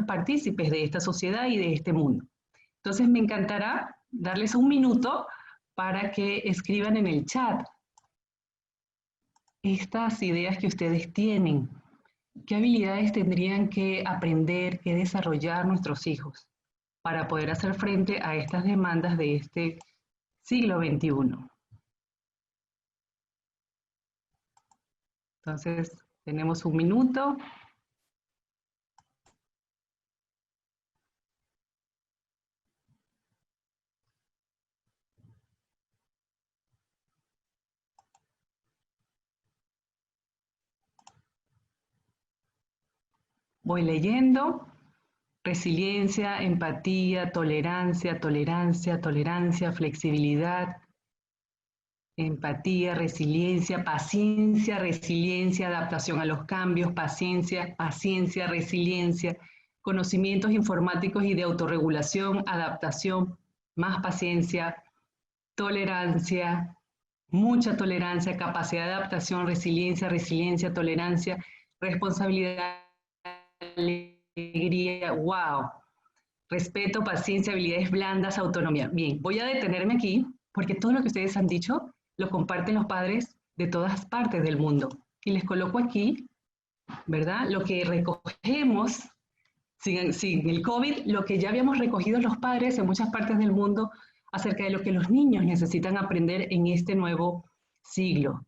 vernos partícipes de esta sociedad y de este mundo. Entonces me encantará darles un minuto para que escriban en el chat estas ideas que ustedes tienen. ¿Qué habilidades tendrían que aprender, que desarrollar nuestros hijos para poder hacer frente a estas demandas de este siglo XXI? Entonces, tenemos un minuto. Voy leyendo. Resiliencia, empatía, tolerancia, tolerancia, tolerancia, flexibilidad, empatía, resiliencia, paciencia, resiliencia, adaptación a los cambios, paciencia, paciencia, resiliencia, conocimientos informáticos y de autorregulación, adaptación, más paciencia, tolerancia, mucha tolerancia, capacidad de adaptación, resiliencia, resiliencia, tolerancia, responsabilidad, alegría, wow. Respeto, paciencia, habilidades blandas, autonomía. Bien, voy a detenerme aquí porque todo lo que ustedes han dicho lo comparten los padres de todas partes del mundo. Y les coloco aquí, ¿verdad? Lo que recogemos sin el COVID, lo que ya habíamos recogido los padres en muchas partes del mundo acerca de lo que los niños necesitan aprender en este nuevo siglo,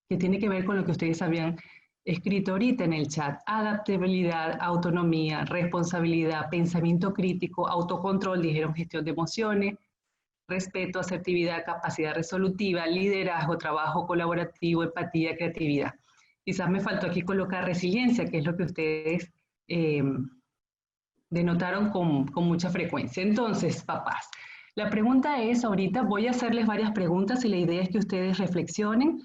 que tiene que ver con lo que ustedes habían escrito ahorita en el chat: adaptabilidad, autonomía, responsabilidad, pensamiento crítico, autocontrol, dijeron gestión de emociones, respeto, asertividad, capacidad resolutiva, liderazgo, trabajo colaborativo, empatía, creatividad. Quizás me faltó aquí colocar resiliencia, que es lo que ustedes denotaron con mucha frecuencia. Entonces, papás, la pregunta es, ahorita voy a hacerles varias preguntas y la idea es que ustedes reflexionen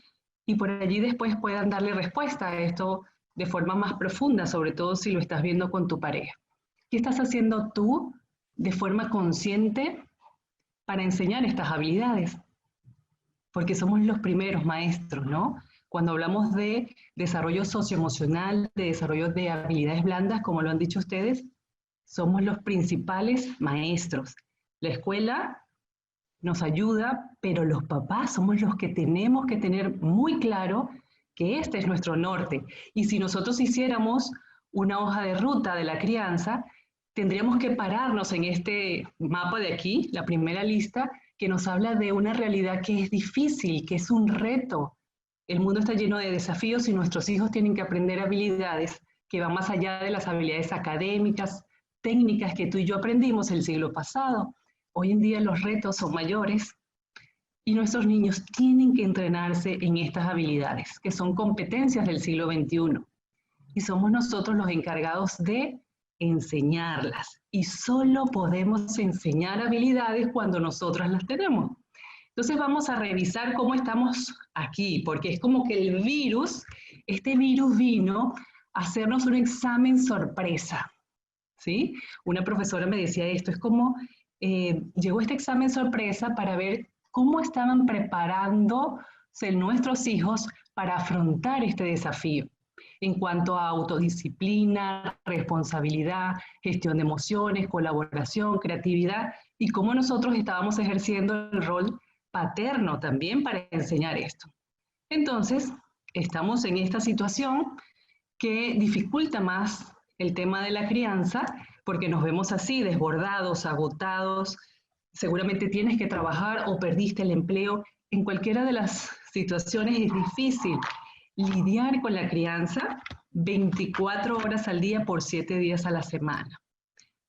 y por allí después puedan darle respuesta a esto de forma más profunda, sobre todo si lo estás viendo con tu pareja. ¿Qué estás haciendo tú de forma consciente para enseñar estas habilidades? Porque somos los primeros maestros, ¿no? Cuando hablamos de desarrollo socioemocional, de desarrollo de habilidades blandas, como lo han dicho ustedes, somos los principales maestros. La escuela nos ayuda, pero los papás somos los que tenemos que tener muy claro que este es nuestro norte. Y si nosotros hiciéramos una hoja de ruta de la crianza, tendríamos que pararnos en este mapa de aquí, la primera lista, que nos habla de una realidad que es difícil, que es un reto. El mundo está lleno de desafíos y nuestros hijos tienen que aprender habilidades que van más allá de las habilidades académicas, técnicas que tú y yo aprendimos el siglo pasado. Hoy en día los retos son mayores y nuestros niños tienen que entrenarse en estas habilidades, que son competencias del siglo XXI. Y somos nosotros los encargados de enseñarlas. Y solo podemos enseñar habilidades cuando nosotras las tenemos. Entonces vamos a revisar cómo estamos aquí, porque es como que el virus, este virus vino a hacernos un examen sorpresa, ¿sí? Una profesora me decía esto, es como llegó este examen sorpresa para ver cómo estaban preparándose nuestros hijos para afrontar este desafío en cuanto a autodisciplina, responsabilidad, gestión de emociones, colaboración, creatividad, y cómo nosotros estábamos ejerciendo el rol paterno también para enseñar esto. Entonces, estamos en esta situación que dificulta más el tema de la crianza, porque nos vemos así, desbordados, agotados, seguramente tienes que trabajar o perdiste el empleo. En cualquiera de las situaciones es difícil lidiar con la crianza 24 horas al día por 7 días a la semana.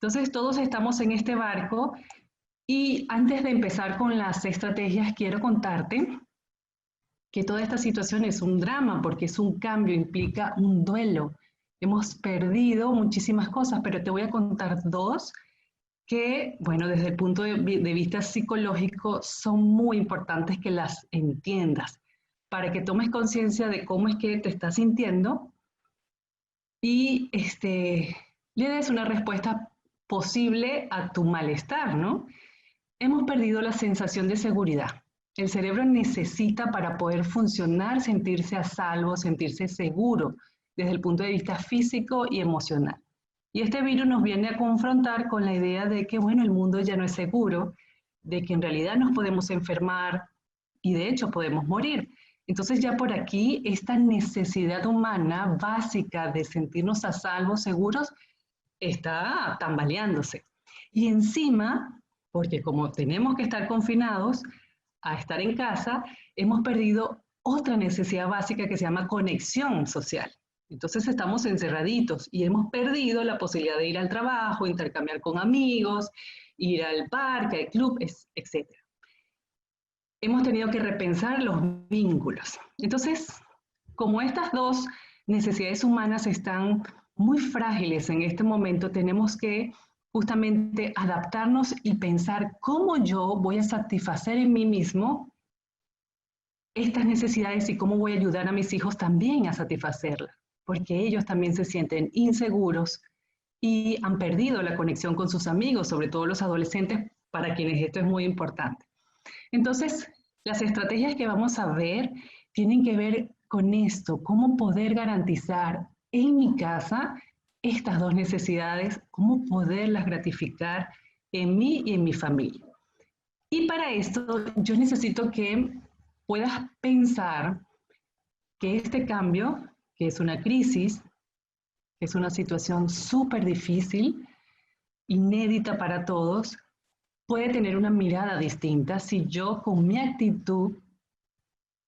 Entonces todos estamos en este barco y antes de empezar con las estrategias quiero contarte que toda esta situación es un drama porque es un cambio, implica un duelo. Hemos perdido muchísimas cosas, pero te voy a contar dos que, bueno, desde el punto de vista psicológico son muy importantes que las entiendas para que tomes conciencia de cómo es que te estás sintiendo y le des una respuesta posible a tu malestar, ¿no? Hemos perdido la sensación de seguridad. El cerebro necesita para poder funcionar sentirse a salvo, sentirse seguro desde el punto de vista físico y emocional. Y este virus nos viene a confrontar con la idea de que, bueno, el mundo ya no es seguro, de que en realidad nos podemos enfermar y de hecho podemos morir. Entonces ya por aquí esta necesidad humana básica de sentirnos a salvo, seguros, está tambaleándose. Y encima, porque como tenemos que estar confinados a estar en casa, hemos perdido otra necesidad básica que se llama conexión social. Entonces estamos encerraditos y hemos perdido la posibilidad de ir al trabajo, intercambiar con amigos, ir al parque, al club, etc. Hemos tenido que repensar los vínculos. Entonces, como estas dos necesidades humanas están muy frágiles en este momento, tenemos que justamente adaptarnos y pensar cómo yo voy a satisfacer en mí mismo estas necesidades y cómo voy a ayudar a mis hijos también a satisfacerlas, porque ellos también se sienten inseguros y han perdido la conexión con sus amigos, sobre todo los adolescentes, para quienes esto es muy importante. Entonces, las estrategias que vamos a ver tienen que ver con esto, cómo poder garantizar en mi casa estas dos necesidades, cómo poderlas gratificar en mí y en mi familia. Y para esto yo necesito que puedas pensar que este cambio, que es una crisis, que es una situación súper difícil, inédita para todos, puede tener una mirada distinta si yo con mi actitud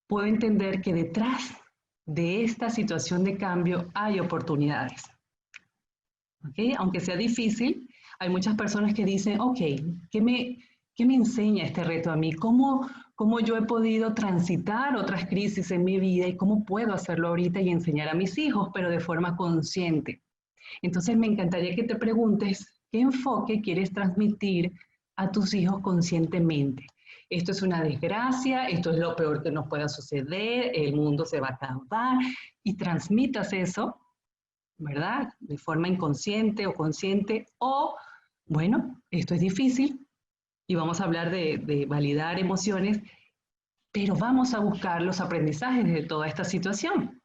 puedo entender que detrás de esta situación de cambio hay oportunidades. ¿Okay? Aunque sea difícil, hay muchas personas que dicen, ok, ¿qué me enseña este reto a mí? ¿Cómo yo he podido transitar otras crisis en mi vida y cómo puedo hacerlo ahorita y enseñar a mis hijos, pero de forma consciente? Entonces me encantaría que te preguntes qué enfoque quieres transmitir a tus hijos conscientemente. Esto es una desgracia, esto es lo peor que nos pueda suceder, el mundo se va a acabar, y transmitas eso, ¿verdad? De forma inconsciente o consciente, o, bueno, esto es difícil, y vamos a hablar de validar emociones, pero vamos a buscar los aprendizajes de toda esta situación.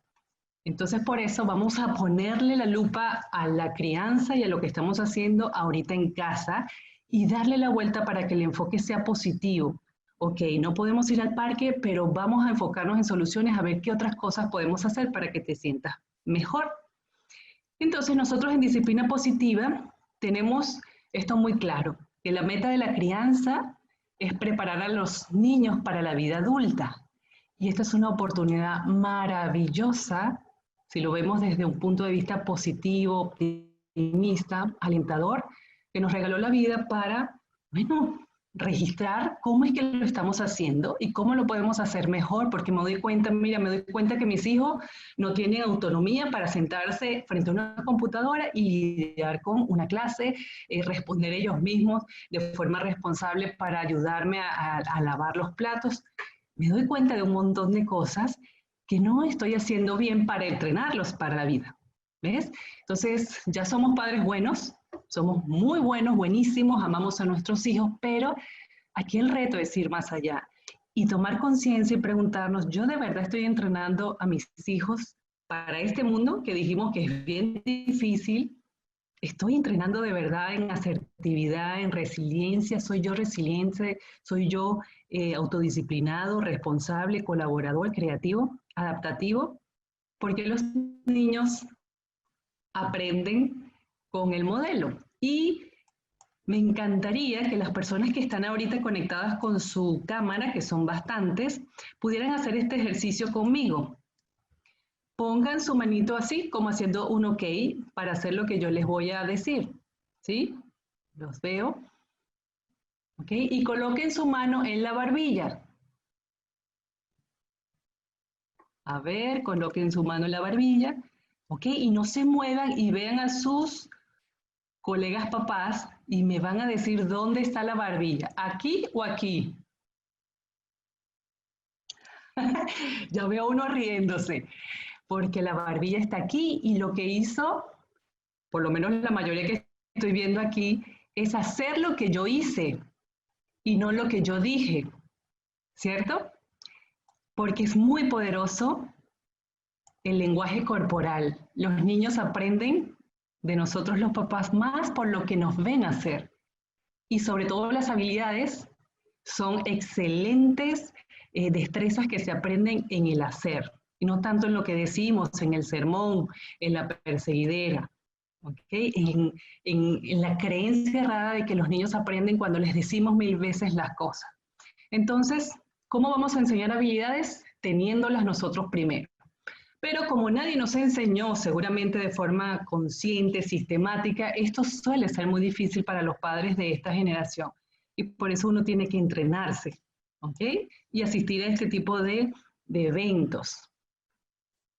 Entonces, por eso vamos a ponerle la lupa a la crianza y a lo que estamos haciendo ahorita en casa y darle la vuelta para que el enfoque sea positivo. Ok, no podemos ir al parque, pero vamos a enfocarnos en soluciones a ver qué otras cosas podemos hacer para que te sientas mejor. Entonces, nosotros en disciplina positiva tenemos esto muy claro, que la meta de la crianza es preparar a los niños para la vida adulta. Y esta es una oportunidad maravillosa, si lo vemos desde un punto de vista positivo, optimista, alentador, que nos regaló la vida para, bueno, registrar cómo es que lo estamos haciendo y cómo lo podemos hacer mejor, porque me doy cuenta, mira, me doy cuenta que mis hijos no tienen autonomía para sentarse frente a una computadora y lidiar con una clase, responder ellos mismos de forma responsable para ayudarme a lavar los platos. Me doy cuenta de un montón de cosas que no estoy haciendo bien para entrenarlos para la vida. ¿Ves? Entonces, ya somos padres buenos, somos muy buenos, buenísimos, amamos a nuestros hijos, pero aquí el reto es ir más allá y tomar conciencia y preguntarnos, ¿yo de verdad estoy entrenando a mis hijos para este mundo que dijimos que es bien difícil? ¿Estoy entrenando de verdad en asertividad, en resiliencia? ¿Soy yo resiliente? ¿Soy yo autodisciplinado, responsable, colaborador, creativo, adaptativo? Porque los niños aprenden con el modelo. Y me encantaría que las personas que están ahorita conectadas con su cámara, que son bastantes, pudieran hacer este ejercicio conmigo. Pongan su manito así, como haciendo un ok, para hacer lo que yo les voy a decir. ¿Sí? Los veo. ¿Ok? Y coloquen su mano en la barbilla. A ver, coloquen su mano en la barbilla. ¿Ok? Y no se muevan y vean a sus colegas papás y me van a decir dónde está la barbilla. ¿Aquí o aquí? Ya veo uno riéndose, porque la barbilla está aquí y lo que hizo, por lo menos la mayoría que estoy viendo aquí, es hacer lo que yo hice y no lo que yo dije, ¿cierto? Porque es muy poderoso el lenguaje corporal. Los niños aprenden de nosotros los papás más por lo que nos ven hacer. Y sobre todo las habilidades son excelentes destrezas que se aprenden en el hacer, y no tanto en lo que decimos, en el sermón, en la perseguidera, ¿okay? En la creencia errada de que los niños aprenden cuando les decimos 1000 veces las cosas. Entonces, ¿cómo vamos a enseñar habilidades? Teniéndolas nosotros primero. Pero como nadie nos enseñó, seguramente de forma consciente, sistemática, esto suele ser muy difícil para los padres de esta generación. Y por eso uno tiene que entrenarse, ¿ok? Y asistir a este tipo de eventos.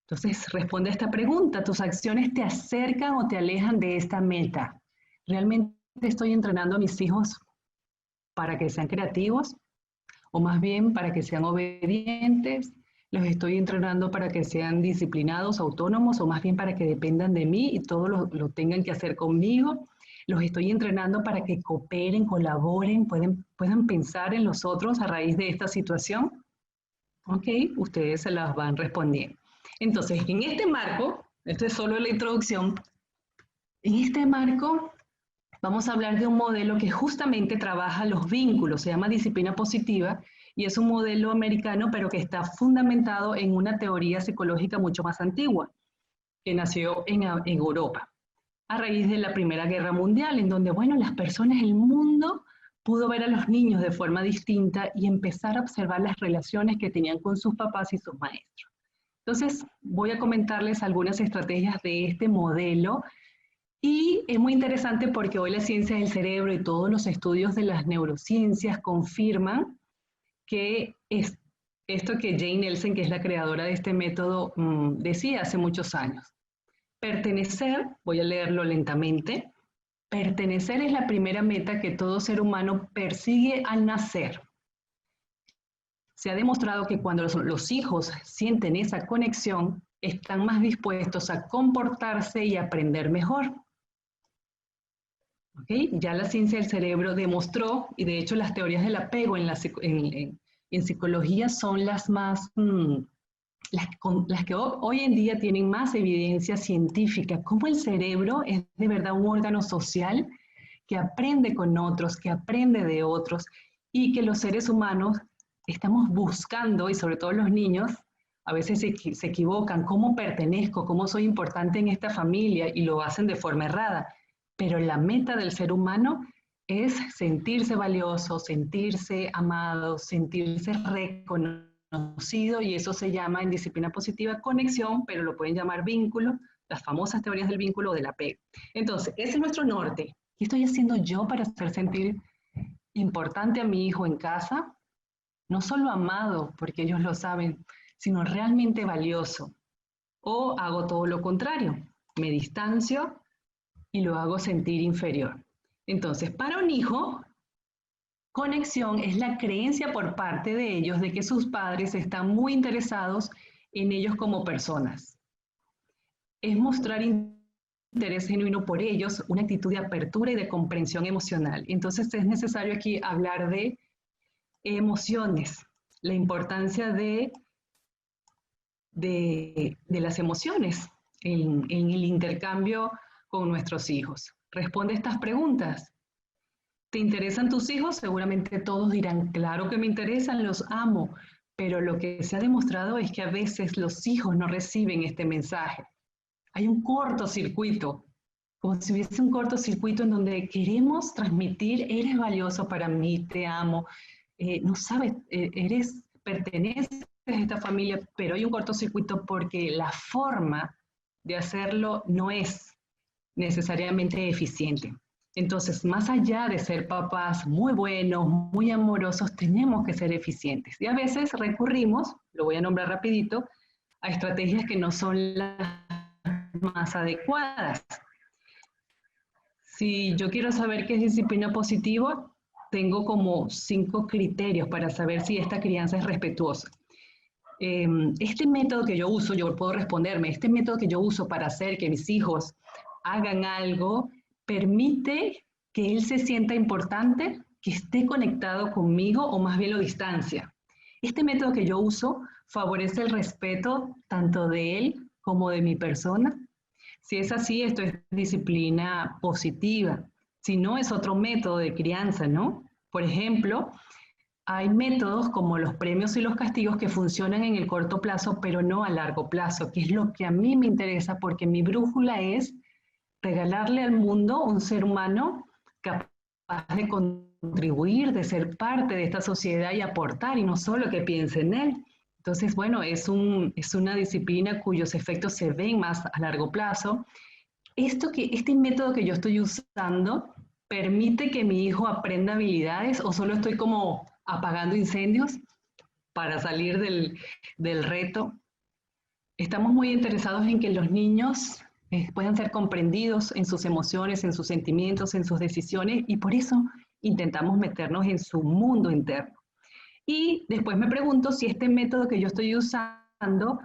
Entonces, responde a esta pregunta. ¿Tus acciones te acercan o te alejan de esta meta? ¿Realmente estoy entrenando a mis hijos para que sean creativos? ¿O más bien para que sean obedientes? ¿Los estoy entrenando para que sean disciplinados, autónomos, o más bien para que dependan de mí y todo lo tengan que hacer conmigo? ¿Los estoy entrenando para que cooperen, colaboren, puedan pensar en los otros a raíz de esta situación? Ok, ustedes se las van respondiendo. Entonces, en este marco, esto es solo la introducción, en este marco vamos a hablar de un modelo que justamente trabaja los vínculos, se llama disciplina positiva, y es un modelo americano, pero que está fundamentado en una teoría psicológica mucho más antigua, que nació en Europa, a raíz de la Primera Guerra Mundial, en donde, bueno, las personas, el mundo pudo ver a los niños de forma distinta y empezar a observar las relaciones que tenían con sus papás y sus maestros. Entonces, voy a comentarles algunas estrategias de este modelo. Y es muy interesante porque hoy la ciencia del cerebro y todos los estudios de las neurociencias confirman que es esto que Jane Nelsen, que es la creadora de este método, decía hace muchos años. Pertenecer, voy a leerlo lentamente, pertenecer es la primera meta que todo ser humano persigue al nacer. Se ha demostrado que cuando los hijos sienten esa conexión, están más dispuestos a comportarse y aprender mejor. ¿Okay? Ya la ciencia del cerebro demostró, y de hecho las teorías del apego en psicología son las más, las que hoy en día tienen más evidencia científica, cómo el cerebro es de verdad un órgano social que aprende con otros, que aprende de otros, y que los seres humanos estamos buscando, y sobre todo los niños, a veces se equivocan, cómo pertenezco, cómo soy importante en esta familia, y lo hacen de forma errada. Pero la meta del ser humano es sentirse valioso, sentirse amado, sentirse reconocido, y eso se llama en disciplina positiva conexión, pero lo pueden llamar vínculo, las famosas teorías del vínculo o del apego. Entonces, ese es nuestro norte. ¿Qué estoy haciendo yo para hacer sentir importante a mi hijo en casa? No solo amado, porque ellos lo saben, sino realmente valioso. O hago todo lo contrario, me distancio y lo hago sentir inferior. Entonces, para un hijo, conexión es la creencia por parte de ellos de que sus padres están muy interesados en ellos como personas. Es mostrar interés genuino por ellos, una actitud de apertura y de comprensión emocional. Entonces, es necesario aquí hablar de emociones, la importancia de las emociones en el intercambio con nuestros hijos. Responde estas preguntas. ¿Te interesan tus hijos? Seguramente todos dirán, claro que me interesan, los amo, pero lo que se ha demostrado es que a veces los hijos no reciben este mensaje. Hay un cortocircuito, como si hubiese un cortocircuito en donde queremos transmitir, eres valioso para mí, te amo, no sabes, perteneces a esta familia, pero hay un cortocircuito porque la forma de hacerlo no es necesariamente eficiente. Entonces, más allá de ser papás muy buenos, muy amorosos, tenemos que ser eficientes. Y a veces recurrimos, lo voy a nombrar rapidito, a estrategias que no son las más adecuadas. Si yo quiero saber qué es disciplina positiva, tengo como 5 criterios para saber si esta crianza es respetuosa. Este método que yo uso, yo puedo responderme, este método que yo uso para hacer que mis hijos hagan algo, permite que él se sienta importante, que esté conectado conmigo o más bien lo distancia. Este método que yo uso favorece el respeto tanto de él como de mi persona. Si es así, esto es disciplina positiva. Si no, es otro método de crianza, ¿no? Por ejemplo, hay métodos como los premios y los castigos que funcionan en el corto plazo, pero no a largo plazo, que es lo que a mí me interesa porque mi brújula es regalarle al mundo un ser humano capaz de contribuir, de ser parte de esta sociedad y aportar, y no solo que piense en él. Entonces, bueno, es una disciplina cuyos efectos se ven más a largo plazo. Este método que yo estoy usando permite que mi hijo aprenda habilidades o solo estoy como apagando incendios para salir del reto. Estamos muy interesados en que los niños puedan ser comprendidos en sus emociones, en sus sentimientos, en sus decisiones, y por eso intentamos meternos en su mundo interno. Y después me pregunto si este método que yo estoy usando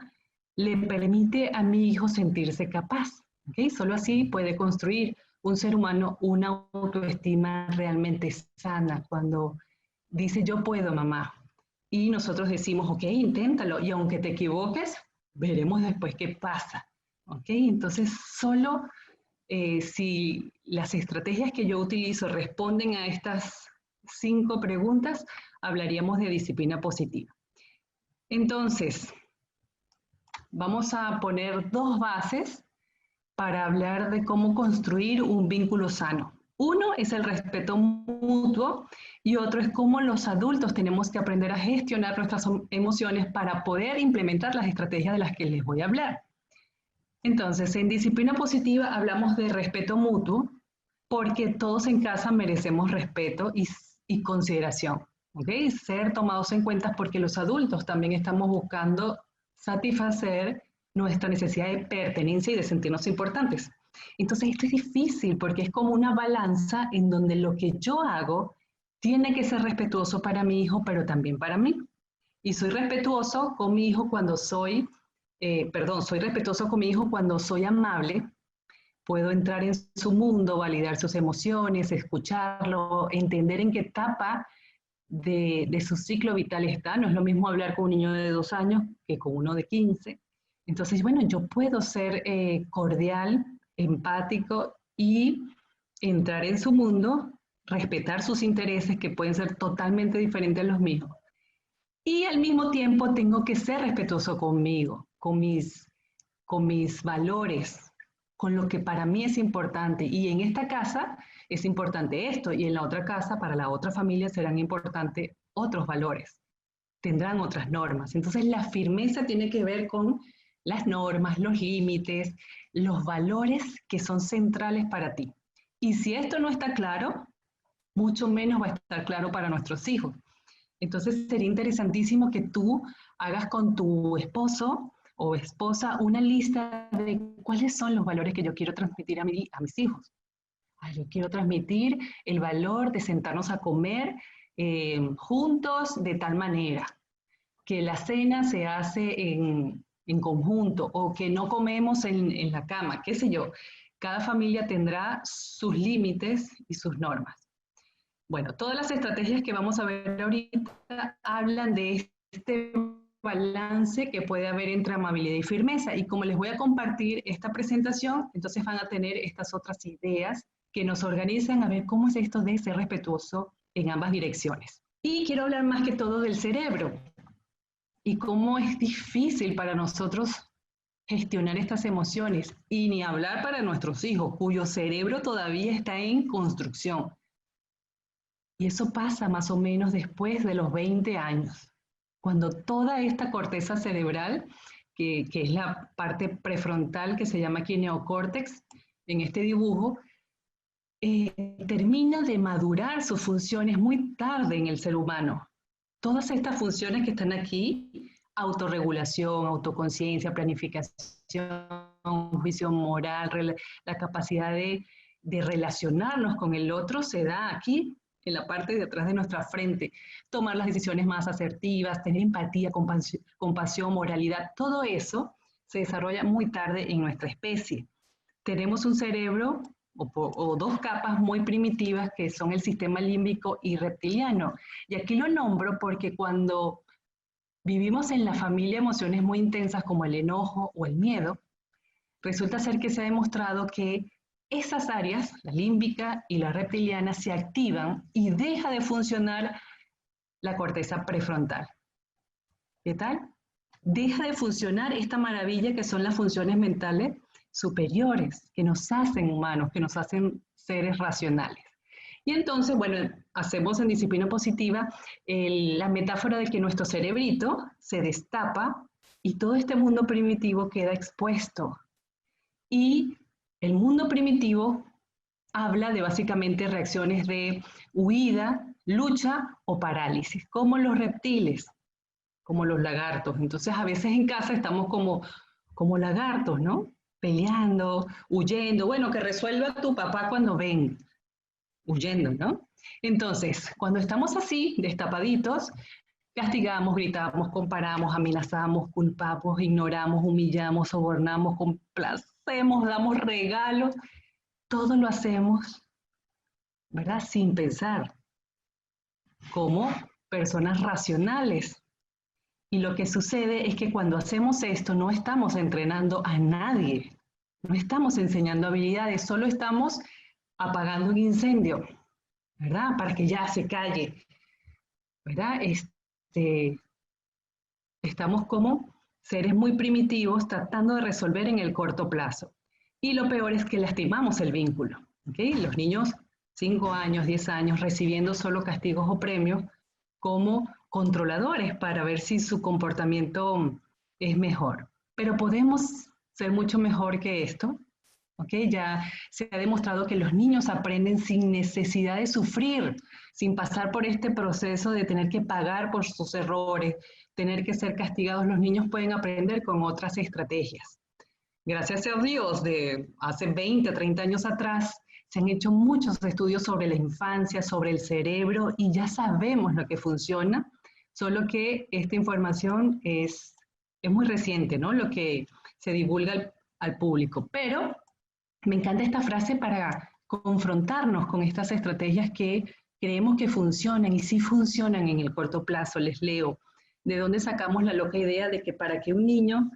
le permite a mi hijo sentirse capaz. ¿Okay? Solo así puede construir un ser humano una autoestima realmente sana cuando dice yo puedo, mamá. Y nosotros decimos, ok, inténtalo, y aunque te equivoques, veremos después qué pasa. ¿Ok? Entonces, solo si las estrategias que yo utilizo responden a estas 5 preguntas, hablaríamos de disciplina positiva. Entonces, vamos a poner 2 bases para hablar de cómo construir un vínculo sano. Uno es el respeto mutuo y otro es cómo los adultos tenemos que aprender a gestionar nuestras emociones para poder implementar las estrategias de las que les voy a hablar. Entonces, en disciplina positiva hablamos de respeto mutuo porque todos en casa merecemos respeto y consideración. ¿Okay? Ser tomados en cuenta porque los adultos también estamos buscando satisfacer nuestra necesidad de pertenencia y de sentirnos importantes. Entonces esto es difícil porque es como una balanza en donde lo que yo hago tiene que ser respetuoso para mi hijo, pero también para mí. Y soy respetuoso con mi hijo cuando soy respetuoso con mi hijo cuando soy amable, puedo entrar en su mundo, validar sus emociones, escucharlo, entender en qué etapa de su ciclo vital está. No es lo mismo hablar con un niño de 2 años que con uno de 15. Entonces, bueno, yo puedo ser cordial, empático y entrar en su mundo, respetar sus intereses que pueden ser totalmente diferentes a los míos. Y al mismo tiempo tengo que ser respetuoso conmigo, con mis valores, con lo que para mí es importante. Y en esta casa es importante esto, y en la otra casa, para la otra familia, serán importantes otros valores, tendrán otras normas. Entonces la firmeza tiene que ver con las normas, los límites, los valores que son centrales para ti. Y si esto no está claro, mucho menos va a estar claro para nuestros hijos. Entonces sería interesantísimo que tú hagas con tu esposo o esposa una lista de cuáles son los valores que yo quiero transmitir a mis hijos. Yo quiero transmitir el valor de sentarnos a comer juntos de tal manera, que la cena se hace en conjunto o que no comemos en la cama, qué sé yo. Cada familia tendrá sus límites y sus normas. Bueno, todas las estrategias que vamos a ver ahorita hablan de este balance que puede haber entre amabilidad y firmeza. Y como les voy a compartir esta presentación, entonces van a tener estas otras ideas que nos organizan a ver cómo es esto de ser respetuoso en ambas direcciones. Y quiero hablar más que todo del cerebro y cómo es difícil para nosotros gestionar estas emociones y ni hablar para nuestros hijos, cuyo cerebro todavía está en construcción. Y eso pasa más o menos después de los 20 años, cuando toda esta corteza cerebral, que es la parte prefrontal que se llama aquí neocórtex, en este dibujo, termina de madurar sus funciones muy tarde en el ser humano. Todas estas funciones que están aquí, autorregulación, autoconciencia, planificación, juicio moral, la capacidad de relacionarnos con el otro, se da aquí en la parte de atrás de nuestra frente, tomar las decisiones más asertivas, tener empatía, compasión, moralidad, todo eso se desarrolla muy tarde en nuestra especie. Tenemos un cerebro o 2 capas muy primitivas que son el sistema límbico y reptiliano. Y aquí lo nombro porque cuando vivimos en la familia emociones muy intensas como el enojo o el miedo, Resulta ser que se ha demostrado que esas áreas, la límbica y la reptiliana, se activan y deja de funcionar la corteza prefrontal. ¿Qué tal? Deja de funcionar esta maravilla que son las funciones mentales superiores, que nos hacen humanos, que nos hacen seres racionales. Y entonces, bueno, hacemos en disciplina positiva la metáfora de que nuestro cerebrito se destapa y todo este mundo primitivo queda expuesto. Y el mundo primitivo habla de básicamente reacciones de huida, lucha o parálisis, como los reptiles, como los lagartos. Entonces a veces en casa estamos como lagartos, ¿no? Peleando, huyendo. Bueno, que resuelva tu papá cuando ven, huyendo, ¿no? Entonces, cuando estamos así, destapaditos, castigamos, gritamos, comparamos, amenazamos, culpamos, ignoramos, humillamos, sobornamos, complacemos, damos regalos. Todo lo hacemos, ¿verdad? Sin pensar, como personas racionales. Y lo que sucede es que cuando hacemos esto no estamos entrenando a nadie, no estamos enseñando habilidades, solo estamos apagando un incendio, ¿verdad? Para que ya se calle, ¿verdad? Estamos como seres muy primitivos tratando de resolver en el corto plazo. Y lo peor es que lastimamos el vínculo, ¿ok? Los niños, 5 años, 10 años, recibiendo solo castigos o premios como controladores para ver si su comportamiento es mejor. Pero podemos ser mucho mejor que esto, ¿ok? Ya se ha demostrado que los niños aprenden sin necesidad de sufrir, sin pasar por este proceso de tener que pagar por sus errores, tener que ser castigados. Los niños pueden aprender con otras estrategias. Gracias a Dios, de hace 20, 30 años atrás, se han hecho muchos estudios sobre la infancia, sobre el cerebro, y ya sabemos lo que funciona, solo que esta información es muy reciente, ¿no? Lo que se divulga al público. Pero me encanta esta frase para confrontarnos con estas estrategias que creemos que funcionan y sí funcionan en el corto plazo. Les leo, ¿de dónde sacamos la loca idea de que para que un niño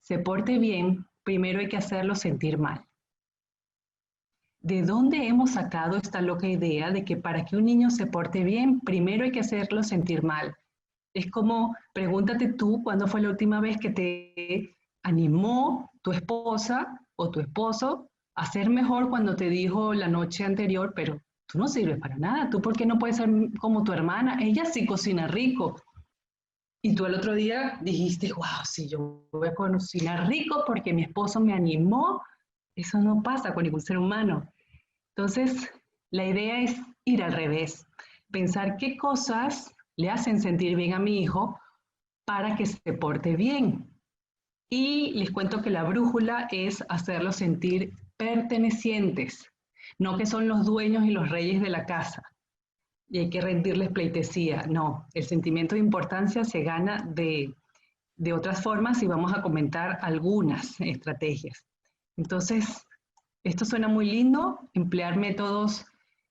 se porte bien, primero hay que hacerlo sentir mal? ¿De dónde hemos sacado esta loca idea de que para que un niño se porte bien, primero hay que hacerlo sentir mal? Es como, pregúntate tú, ¿cuándo fue la última vez que te animó tu esposa o tu esposo a ser mejor cuando te dijo la noche anterior, pero tú no sirves para nada, tú por qué no puedes ser como tu hermana? Ella sí cocina rico. Y tú el otro día dijiste, wow, sí, yo voy a cocinar rico porque mi esposo me animó. Eso no pasa con ningún ser humano. Entonces, la idea es ir al revés, pensar qué cosas le hacen sentir bien a mi hijo para que se porte bien. Y les cuento que la brújula es hacerlos sentir pertenecientes, no que son los dueños y los reyes de la casa y hay que rendirles pleitesía. No, el sentimiento de importancia se gana de otras formas y vamos a comentar algunas estrategias. Entonces, esto suena muy lindo, emplear métodos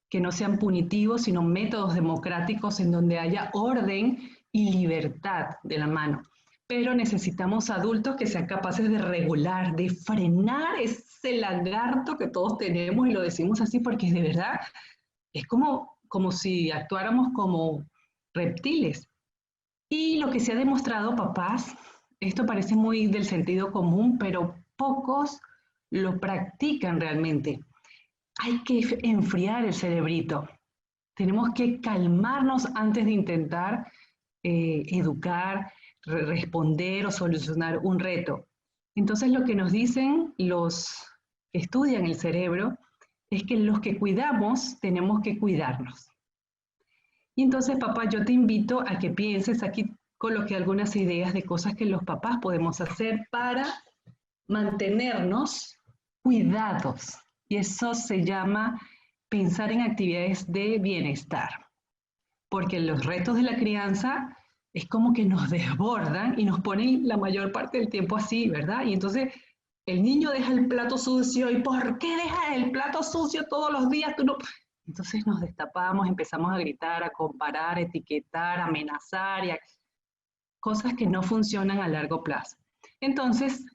que no sean punitivos, sino métodos democráticos en donde haya orden y libertad de la mano. Pero necesitamos adultos que sean capaces de regular, de frenar ese lagarto que todos tenemos, y lo decimos así porque de verdad es como si actuáramos como reptiles. Y lo que se ha demostrado, papás, esto parece muy del sentido común, pero pocos lo practican realmente. Hay que enfriar el cerebrito. Tenemos que calmarnos antes de intentar educar, responder o solucionar un reto. Entonces lo que nos dicen los que estudian el cerebro es que los que cuidamos tenemos que cuidarnos. Y entonces, papá, yo te invito a que pienses, aquí coloqué algunas ideas de cosas que los papás podemos hacer para mantenernos cuidados. Y eso se llama pensar en actividades de bienestar. Porque los retos de la crianza es como que nos desbordan y nos ponen la mayor parte del tiempo así, ¿verdad? Y entonces el niño deja el plato sucio. ¿Y por qué deja el plato sucio todos los días? Tú no... Entonces nos destapamos, empezamos a gritar, a comparar, a etiquetar, a amenazar, cosas que no funcionan a largo plazo. Entonces,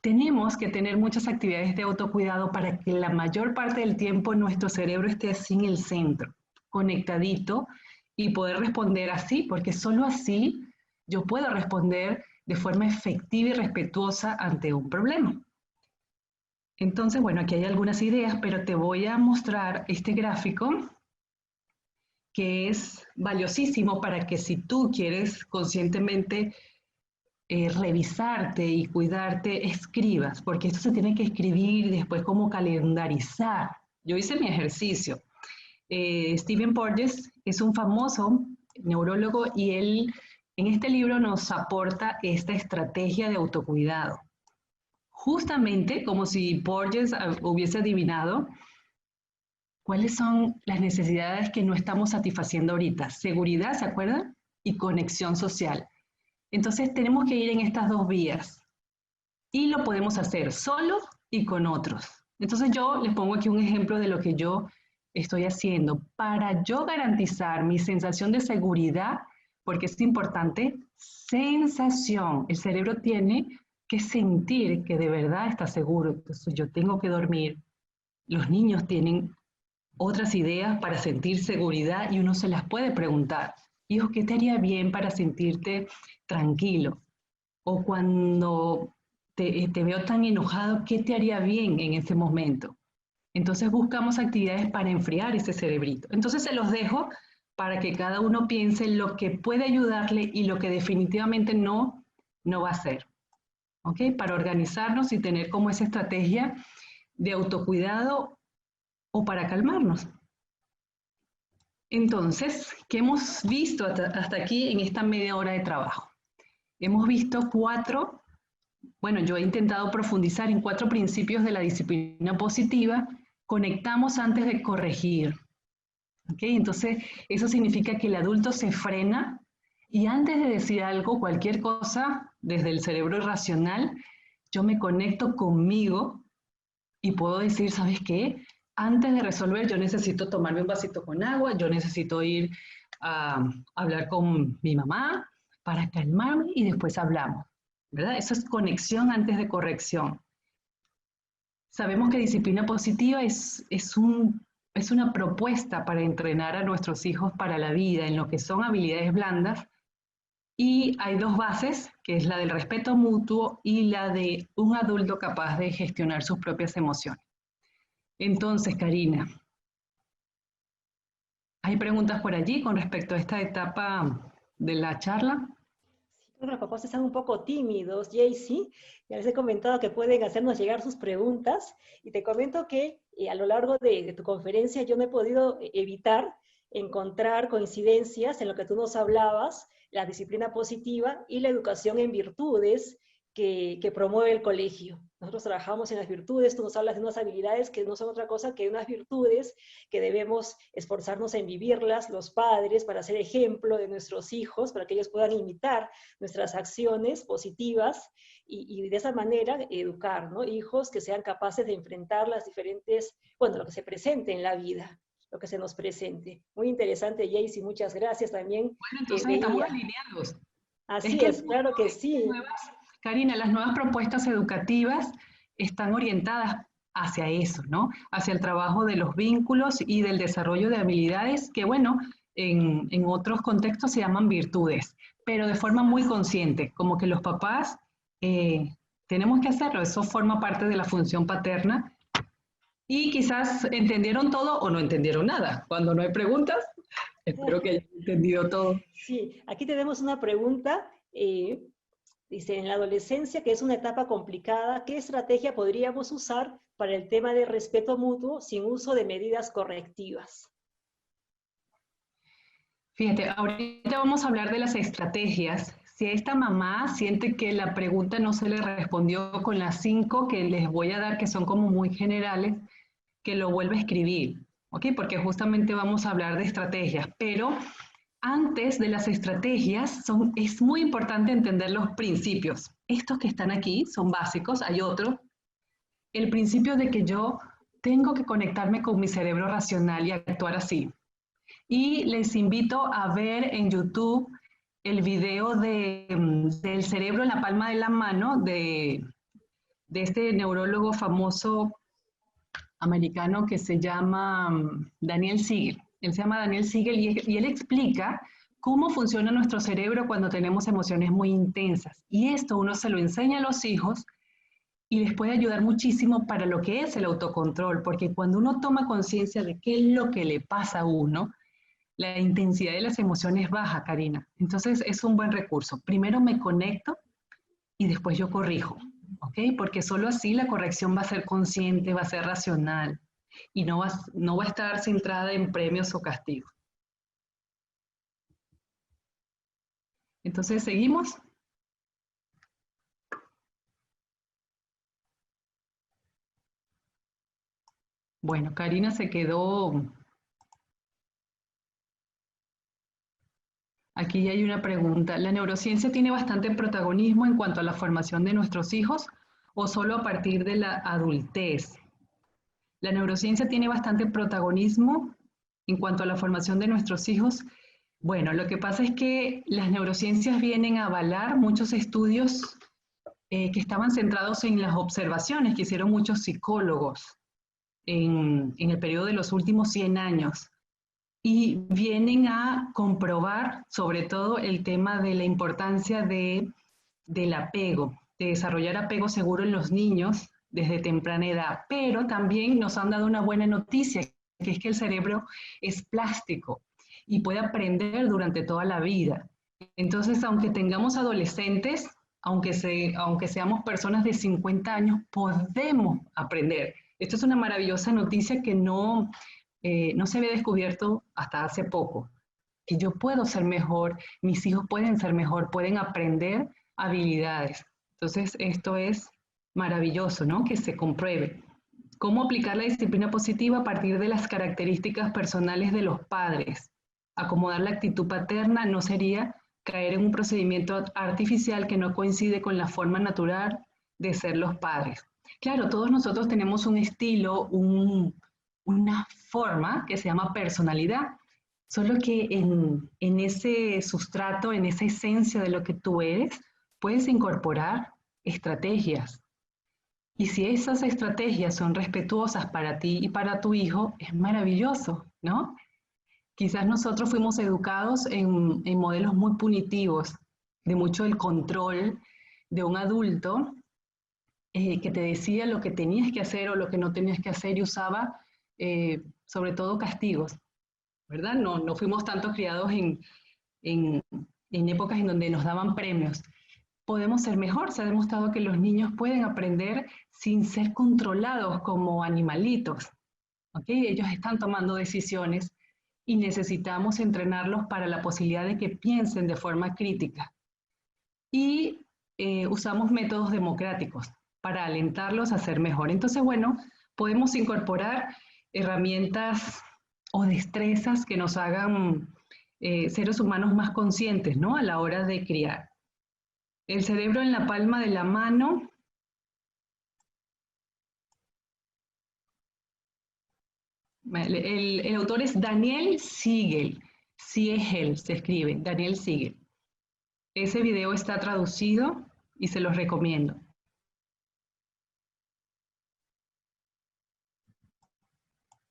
tenemos que tener muchas actividades de autocuidado para que la mayor parte del tiempo nuestro cerebro esté así en el centro, conectadito, y poder responder así, porque solo así yo puedo responder de forma efectiva y respetuosa ante un problema. Entonces, bueno, aquí hay algunas ideas, pero te voy a mostrar este gráfico que es valiosísimo para que si tú quieres conscientemente revisarte y cuidarte, escribas, porque esto se tiene que escribir y después como calendarizar. Yo hice mi ejercicio. Stephen Porges es un famoso neurólogo y él en este libro nos aporta esta estrategia de autocuidado. Justamente como si Porges hubiese adivinado cuáles son las necesidades que no estamos satisfaciendo ahorita. Seguridad, ¿se acuerdan? Y conexión social. Entonces tenemos que ir en estas dos vías y lo podemos hacer solo y con otros. Entonces yo les pongo aquí un ejemplo de lo que yo estoy haciendo para yo garantizar mi sensación de seguridad, porque es importante, sensación. El cerebro tiene que sentir que de verdad está seguro. Entonces yo tengo que dormir. Los niños tienen otras ideas para sentir seguridad y uno se las puede preguntar. Hijo, ¿qué te haría bien para sentirte tranquilo? O cuando te veo tan enojado, ¿qué te haría bien en ese momento? Entonces buscamos actividades para enfriar ese cerebrito. Entonces se los dejo para que cada uno piense lo que puede ayudarle y lo que definitivamente no va a hacer. ¿Ok? Para organizarnos y tener como esa estrategia de autocuidado o para calmarnos. Entonces, ¿qué hemos visto hasta aquí en esta media hora de trabajo? Hemos visto bueno, yo he intentado profundizar en 4 principios de la disciplina positiva. Conectamos antes de corregir. ¿Ok? Entonces, eso significa que el adulto se frena y antes de decir algo, cualquier cosa, desde el cerebro irracional, yo me conecto conmigo y puedo decir, ¿sabes qué? Antes de resolver, yo necesito tomarme un vasito con agua, yo necesito ir a hablar con mi mamá para calmarme y después hablamos, ¿verdad? Eso es conexión antes de corrección. Sabemos que disciplina positiva es una propuesta para entrenar a nuestros hijos para la vida en lo que son habilidades blandas y hay 2 bases, que es la del respeto mutuo y la de un adulto capaz de gestionar sus propias emociones. Entonces, Karina, ¿hay preguntas por allí con respecto a esta etapa de la charla? Sí, los papás están un poco tímidos, Jaycee. Ya les he comentado que pueden hacernos llegar sus preguntas. Y te comento que a lo largo de tu conferencia yo no he podido evitar encontrar coincidencias en lo que tú nos hablabas, la disciplina positiva y la educación en virtudes que promueve el colegio. Nosotros trabajamos en las virtudes, tú nos hablas de unas habilidades que no son otra cosa que unas virtudes que debemos esforzarnos en vivirlas los padres para ser ejemplo de nuestros hijos, para que ellos puedan imitar nuestras acciones positivas y de esa manera educar, ¿no? Hijos que sean capaces de enfrentar las diferentes, bueno, lo que se presente en la vida, lo que se nos presente. Muy interesante, Jaycee, muchas gracias también. Bueno, entonces estamos Veía. alineados. Es Así que es, claro que sí. Karina, las nuevas propuestas educativas están orientadas hacia eso, ¿no? Hacia el trabajo de los vínculos y del desarrollo de habilidades que, bueno, en otros contextos se llaman virtudes, pero de forma muy consciente, como que los papás tenemos que hacerlo, eso forma parte de la función paterna y quizás entendieron todo o no entendieron nada. Cuando no hay preguntas, espero que hayan entendido todo. Sí, aquí tenemos una pregunta. Dice, en la adolescencia, que es una etapa complicada, ¿qué estrategia podríamos usar para el tema de respeto mutuo sin uso de medidas correctivas? Fíjate, ahorita vamos a hablar de las estrategias. Si esta mamá siente que la pregunta no se le respondió con las 5 que les voy a dar, que son como muy generales, que lo vuelva a escribir, ¿ok? Porque justamente vamos a hablar de estrategias, pero antes de las estrategias es muy importante entender los principios. Estos que están aquí son básicos, hay otros. El principio de que yo tengo que conectarme con mi cerebro racional y actuar así. Y les invito a ver en YouTube el video del cerebro en la palma de la mano de de este neurólogo famoso americano que se llama Daniel Siegel. Él se llama Daniel Siegel y él explica cómo funciona nuestro cerebro cuando tenemos emociones muy intensas. Y esto uno se lo enseña a los hijos y les puede ayudar muchísimo para lo que es el autocontrol, porque cuando uno toma conciencia de qué es lo que le pasa a uno, la intensidad de las emociones baja, Karina. Entonces es un buen recurso. Primero me conecto y después yo corrijo, ¿ok? Porque solo así la corrección va a ser consciente, va a ser racional y no va a estar centrada en premios o castigos. Entonces, ¿seguimos? Bueno, Karina se quedó. Aquí hay una pregunta. ¿La neurociencia tiene bastante protagonismo en cuanto a la formación de nuestros hijos o solo a partir de la adultez? La neurociencia tiene bastante protagonismo en cuanto a la formación de nuestros hijos. Bueno, lo que pasa es que las neurociencias vienen a avalar muchos estudios que estaban centrados en las observaciones que hicieron muchos psicólogos en el periodo de los últimos 100 años. Y vienen a comprobar sobre todo el tema de la importancia del apego, de desarrollar apego seguro en los niños desde temprana edad. Pero también nos han dado una buena noticia, que es que el cerebro es plástico y puede aprender durante toda la vida. Entonces, aunque tengamos adolescentes, aunque seamos personas de 50 años, podemos aprender. Esto es una maravillosa noticia que no se había descubierto hasta hace poco, que yo puedo ser mejor, mis hijos pueden ser mejor, pueden aprender habilidades. Entonces, esto es maravilloso, ¿no? Que se compruebe. ¿Cómo aplicar la disciplina positiva a partir de las características personales de los padres? Acomodar la actitud paterna no sería caer en un procedimiento artificial que no coincide con la forma natural de ser los padres. Claro, todos nosotros tenemos un estilo, una forma que se llama personalidad, solo que en ese sustrato, en esa esencia de lo que tú eres, puedes incorporar estrategias. Y si esas estrategias son respetuosas para ti y para tu hijo, es maravilloso, ¿no? Quizás nosotros fuimos educados en modelos muy punitivos, de mucho el control de un adulto que te decía lo que tenías que hacer o lo que no tenías que hacer y usaba sobre todo castigos, ¿verdad? No fuimos tanto criados en épocas en donde nos daban premios. Podemos ser mejor, se ha demostrado que los niños pueden aprender sin ser controlados como animalitos, ¿ok? Ellos están tomando decisiones y necesitamos entrenarlos para la posibilidad de que piensen de forma crítica. Y usamos métodos democráticos para alentarlos a ser mejor. Entonces, bueno, podemos incorporar herramientas o destrezas que nos hagan seres humanos más conscientes, ¿no? A la hora de criar. El cerebro en la palma de la mano. El autor es Daniel Siegel. Siegel se escribe, Daniel Siegel. Ese video está traducido y se los recomiendo.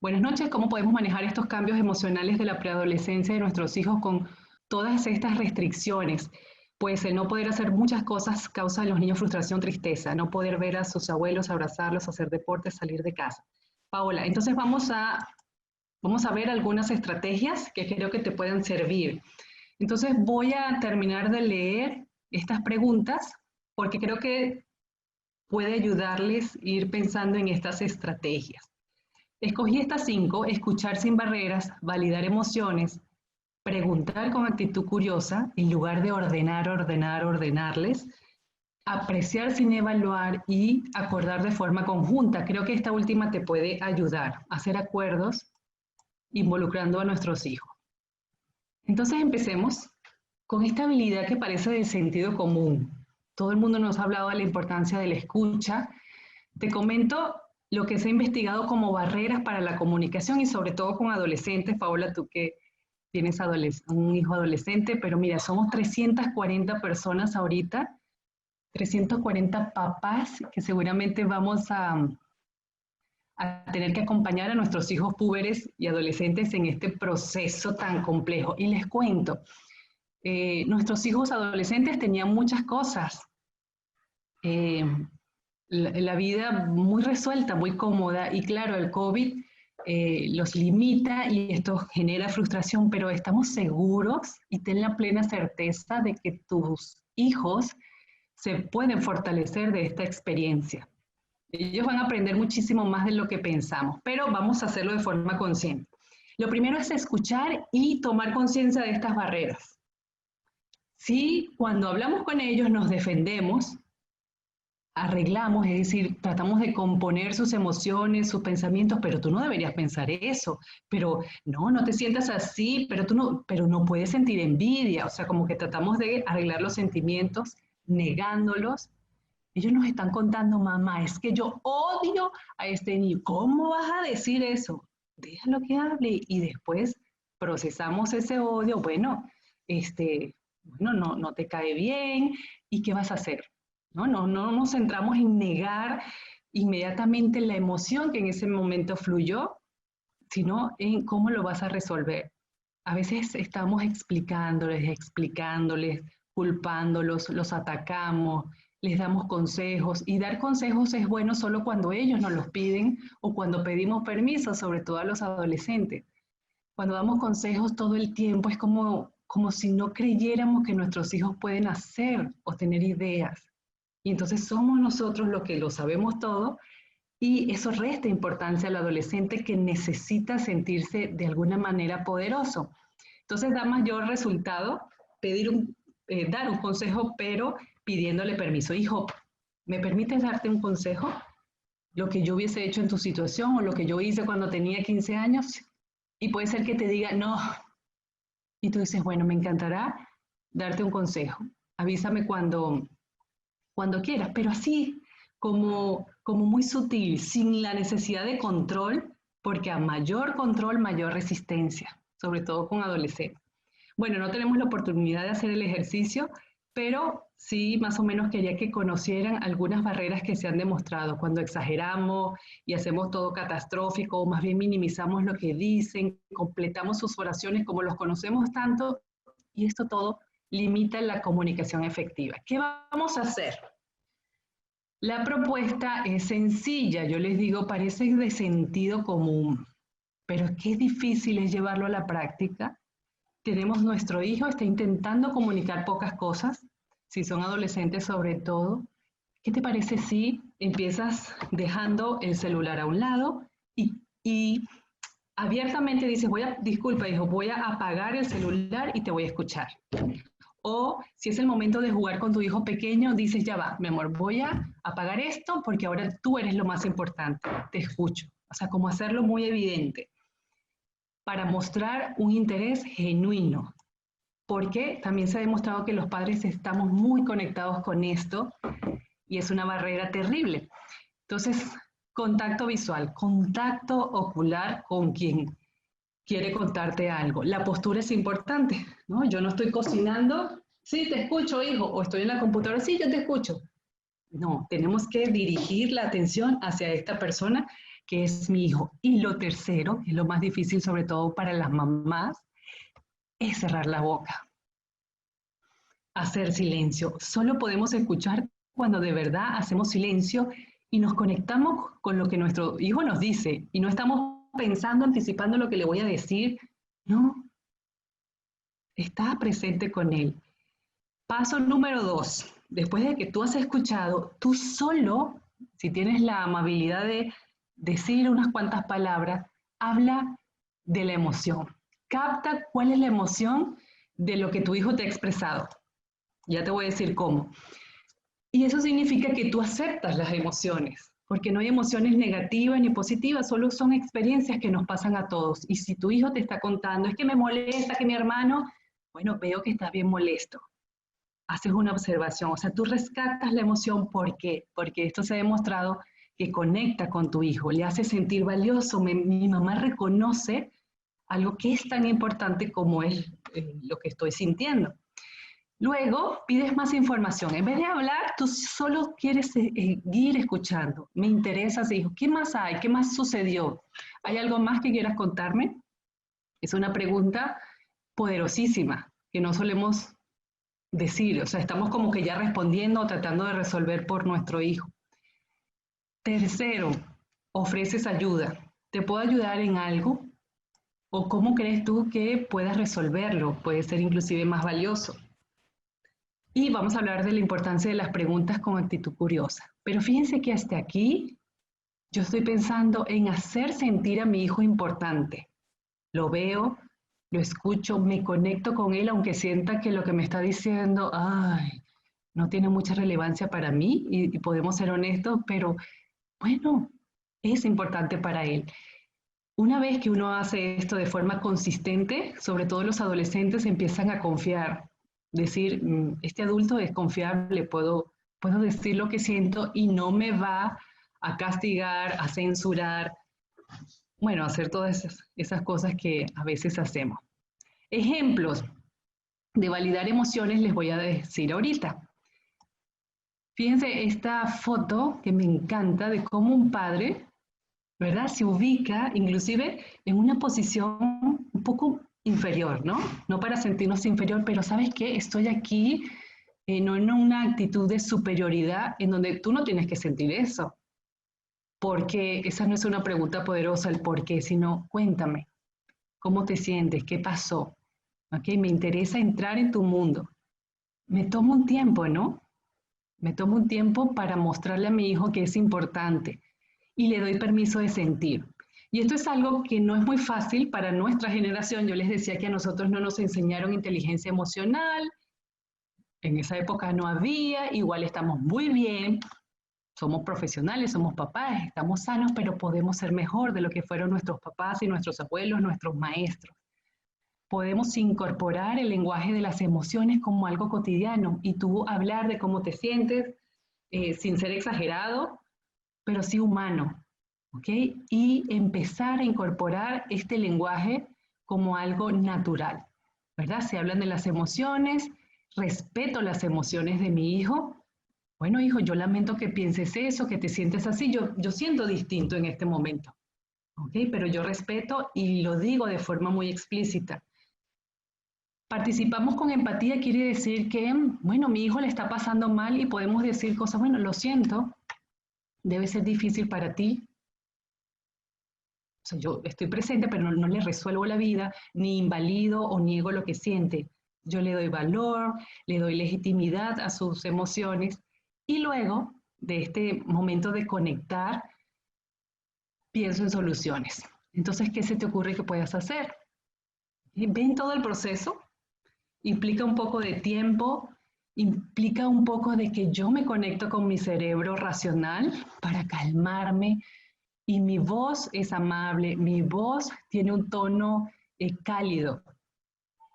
Buenas noches, ¿cómo podemos manejar estos cambios emocionales de la preadolescencia de nuestros hijos con todas estas restricciones? Pues el no poder hacer muchas cosas causa en los niños frustración, tristeza, no poder ver a sus abuelos, abrazarlos, hacer deporte, salir de casa. Paola, entonces vamos a ver algunas estrategias que creo que te puedan servir. Entonces voy a terminar de leer estas preguntas porque creo que puede ayudarles a ir pensando en estas estrategias. Escogí estas 5: escuchar sin barreras, validar emociones, preguntar con actitud curiosa, en lugar de ordenarles, apreciar sin evaluar y acordar de forma conjunta. Creo que esta última te puede ayudar a hacer acuerdos involucrando a nuestros hijos. Entonces empecemos con esta habilidad que parece de sentido común. Todo el mundo nos ha hablado de la importancia de la escucha. Te comento lo que se ha investigado como barreras para la comunicación y sobre todo con adolescentes. Paola, tú que tienes un hijo adolescente, pero mira, somos 340 personas ahorita 340 papás que seguramente vamos a tener que acompañar a nuestros hijos púberes y adolescentes en este proceso tan complejo. Y les cuento, nuestros hijos adolescentes tenían muchas cosas. La vida muy resuelta, muy cómoda, y claro, el COVID los limita y esto genera frustración, pero estamos seguros y ten la plena certeza de que tus hijos se pueden fortalecer de esta experiencia. Ellos van a aprender muchísimo más de lo que pensamos, pero vamos a hacerlo de forma consciente. Lo primero es escuchar y tomar conciencia de estas barreras. Si cuando hablamos con ellos nos defendemos, arreglamos, es decir, tratamos de componer sus emociones, sus pensamientos, pero tú no deberías pensar eso, pero no te sientas así, pero no puedes sentir envidia, o sea, como que tratamos de arreglar los sentimientos, negándolos. Ellos nos están contando, mamá, es que yo odio a este niño. ¿Cómo vas a decir eso? Déjalo que hable y después procesamos ese odio. Bueno, no te cae bien. ¿Y qué vas a hacer? No nos centramos en negar inmediatamente la emoción que en ese momento fluyó, sino en cómo lo vas a resolver. A veces estamos explicándoles, culpándolos, los atacamos, les damos consejos, y dar consejos es bueno solo cuando ellos nos los piden o cuando pedimos permiso, sobre todo a los adolescentes. Cuando damos consejos todo el tiempo es como si no creyéramos que nuestros hijos pueden hacer o tener ideas. Y entonces somos nosotros los que lo sabemos todo, y eso resta importancia al adolescente que necesita sentirse de alguna manera poderoso. Entonces da mayor resultado dar un consejo, pero pidiéndole permiso. Hijo, ¿me permites darte un consejo? Lo que yo hubiese hecho en tu situación o lo que yo hice cuando tenía 15 años. Y puede ser que te diga, no. Y tú dices, bueno, me encantará darte un consejo. Avísame cuando quieras, pero así, como muy sutil, sin la necesidad de control, porque a mayor control, mayor resistencia, sobre todo con adolescentes. Bueno, no tenemos la oportunidad de hacer el ejercicio, pero sí más o menos quería que conocieran algunas barreras que se han demostrado cuando exageramos y hacemos todo catastrófico, o más bien minimizamos lo que dicen, completamos sus oraciones como los conocemos tanto, y esto todo limita la comunicación efectiva. ¿Qué vamos a hacer? La propuesta es sencilla, yo les digo, parece de sentido común, pero qué difícil es llevarlo a la práctica. Tenemos nuestro hijo, está intentando comunicar pocas cosas, si son adolescentes sobre todo. ¿Qué te parece si empiezas dejando el celular a un lado y abiertamente dices, disculpa hijo, voy a apagar el celular y te voy a escuchar? O si es el momento de jugar con tu hijo pequeño, dices, ya va, mi amor, voy a apagar esto porque ahora tú eres lo más importante, te escucho. O sea, como hacerlo muy evidente, para mostrar un interés genuino, porque también se ha demostrado que los padres estamos muy conectados con esto y es una barrera terrible. Entonces, contacto visual, contacto ocular con quien quiere contarte algo. La postura es importante, ¿no? Yo no estoy cocinando, sí, te escucho, hijo, o estoy en la computadora, sí, yo te escucho. No, tenemos que dirigir la atención hacia esta persona que es mi hijo. Y lo tercero, que es lo más difícil sobre todo para las mamás, es cerrar la boca. Hacer silencio. Solo podemos escuchar cuando de verdad hacemos silencio y nos conectamos con lo que nuestro hijo nos dice y no estamos pensando, anticipando lo que le voy a decir. No, está presente con él. Paso número 2. Después de que tú has escuchado, tú solo, si tienes la amabilidad de decir unas cuantas palabras, habla de la emoción. Capta cuál es la emoción de lo que tu hijo te ha expresado. Ya te voy a decir cómo. Y eso significa que tú aceptas las emociones, porque no hay emociones negativas ni positivas, solo son experiencias que nos pasan a todos. Y si tu hijo te está contando, es que me molesta que mi hermano, bueno, veo que estás bien molesto. Haces una observación, o sea, tú rescatas la emoción. ¿Por qué? Porque esto se ha demostrado que conecta con tu hijo, le hace sentir valioso. Mi mamá reconoce algo que es tan importante como es lo que estoy sintiendo. Luego pides más información. En vez de hablar, tú solo quieres seguir escuchando. Me interesa, se dijo, ¿qué más hay? ¿Qué más sucedió? ¿Hay algo más que quieras contarme? Es una pregunta poderosísima que no solemos decir. O sea, estamos como que ya respondiendo o tratando de resolver por nuestro hijo. Tercero, ofreces ayuda. ¿Te puedo ayudar en algo? ¿O cómo crees tú que puedas resolverlo? Puede ser inclusive más valioso. Y vamos a hablar de la importancia de las preguntas con actitud curiosa. Pero fíjense que hasta aquí yo estoy pensando en hacer sentir a mi hijo importante. Lo veo, lo escucho, me conecto con él, aunque sienta que lo que me está diciendo, ay, no tiene mucha relevancia para mí y podemos ser honestos, pero bueno, es importante para él. Una vez que uno hace esto de forma consistente, sobre todo los adolescentes empiezan a confiar, decir, este adulto es confiable, puedo decir lo que siento y no me va a castigar, a censurar, bueno, a hacer todas esas cosas que a veces hacemos. Ejemplos de validar emociones les voy a decir ahorita. Fíjense esta foto que me encanta de cómo un padre, ¿verdad? Se ubica inclusive en una posición un poco inferior, ¿no? No para sentirnos inferior, pero ¿sabes qué? Estoy aquí, no en una actitud de superioridad en donde tú no tienes que sentir eso, porque esa no es una pregunta poderosa, el por qué, sino cuéntame, ¿cómo te sientes? ¿Qué pasó? ¿Ok? Me interesa entrar en tu mundo. Me tomo un tiempo, ¿no? Me tomo un tiempo para mostrarle a mi hijo que es importante y le doy permiso de sentir. Y esto es algo que no es muy fácil para nuestra generación. Yo les decía que a nosotros no nos enseñaron inteligencia emocional, en esa época no había, igual estamos muy bien, somos profesionales, somos papás, estamos sanos, pero podemos ser mejor de lo que fueron nuestros papás y nuestros abuelos, nuestros maestros. Podemos incorporar el lenguaje de las emociones como algo cotidiano y tú hablar de cómo te sientes sin ser exagerado, pero sí humano, ¿ok? Y empezar a incorporar este lenguaje como algo natural, ¿verdad? Se hablan de las emociones, respeto las emociones de mi hijo. Bueno, hijo, yo lamento que pienses eso, que te sientes así, yo siento distinto en este momento, ¿ok? Pero yo respeto y lo digo de forma muy explícita. Participamos con empatía quiere decir que, bueno, mi hijo le está pasando mal y podemos decir cosas, bueno, lo siento, debe ser difícil para ti. O sea, yo estoy presente, pero no le resuelvo la vida, ni invalido o niego lo que siente. Yo le doy valor, le doy legitimidad a sus emociones y luego de este momento de conectar, pienso en soluciones. Entonces, ¿qué se te ocurre que puedas hacer? ¿Ven todo el proceso? Implica un poco de tiempo, implica un poco de que yo me conecto con mi cerebro racional para calmarme y mi voz es amable, mi voz tiene un tono cálido,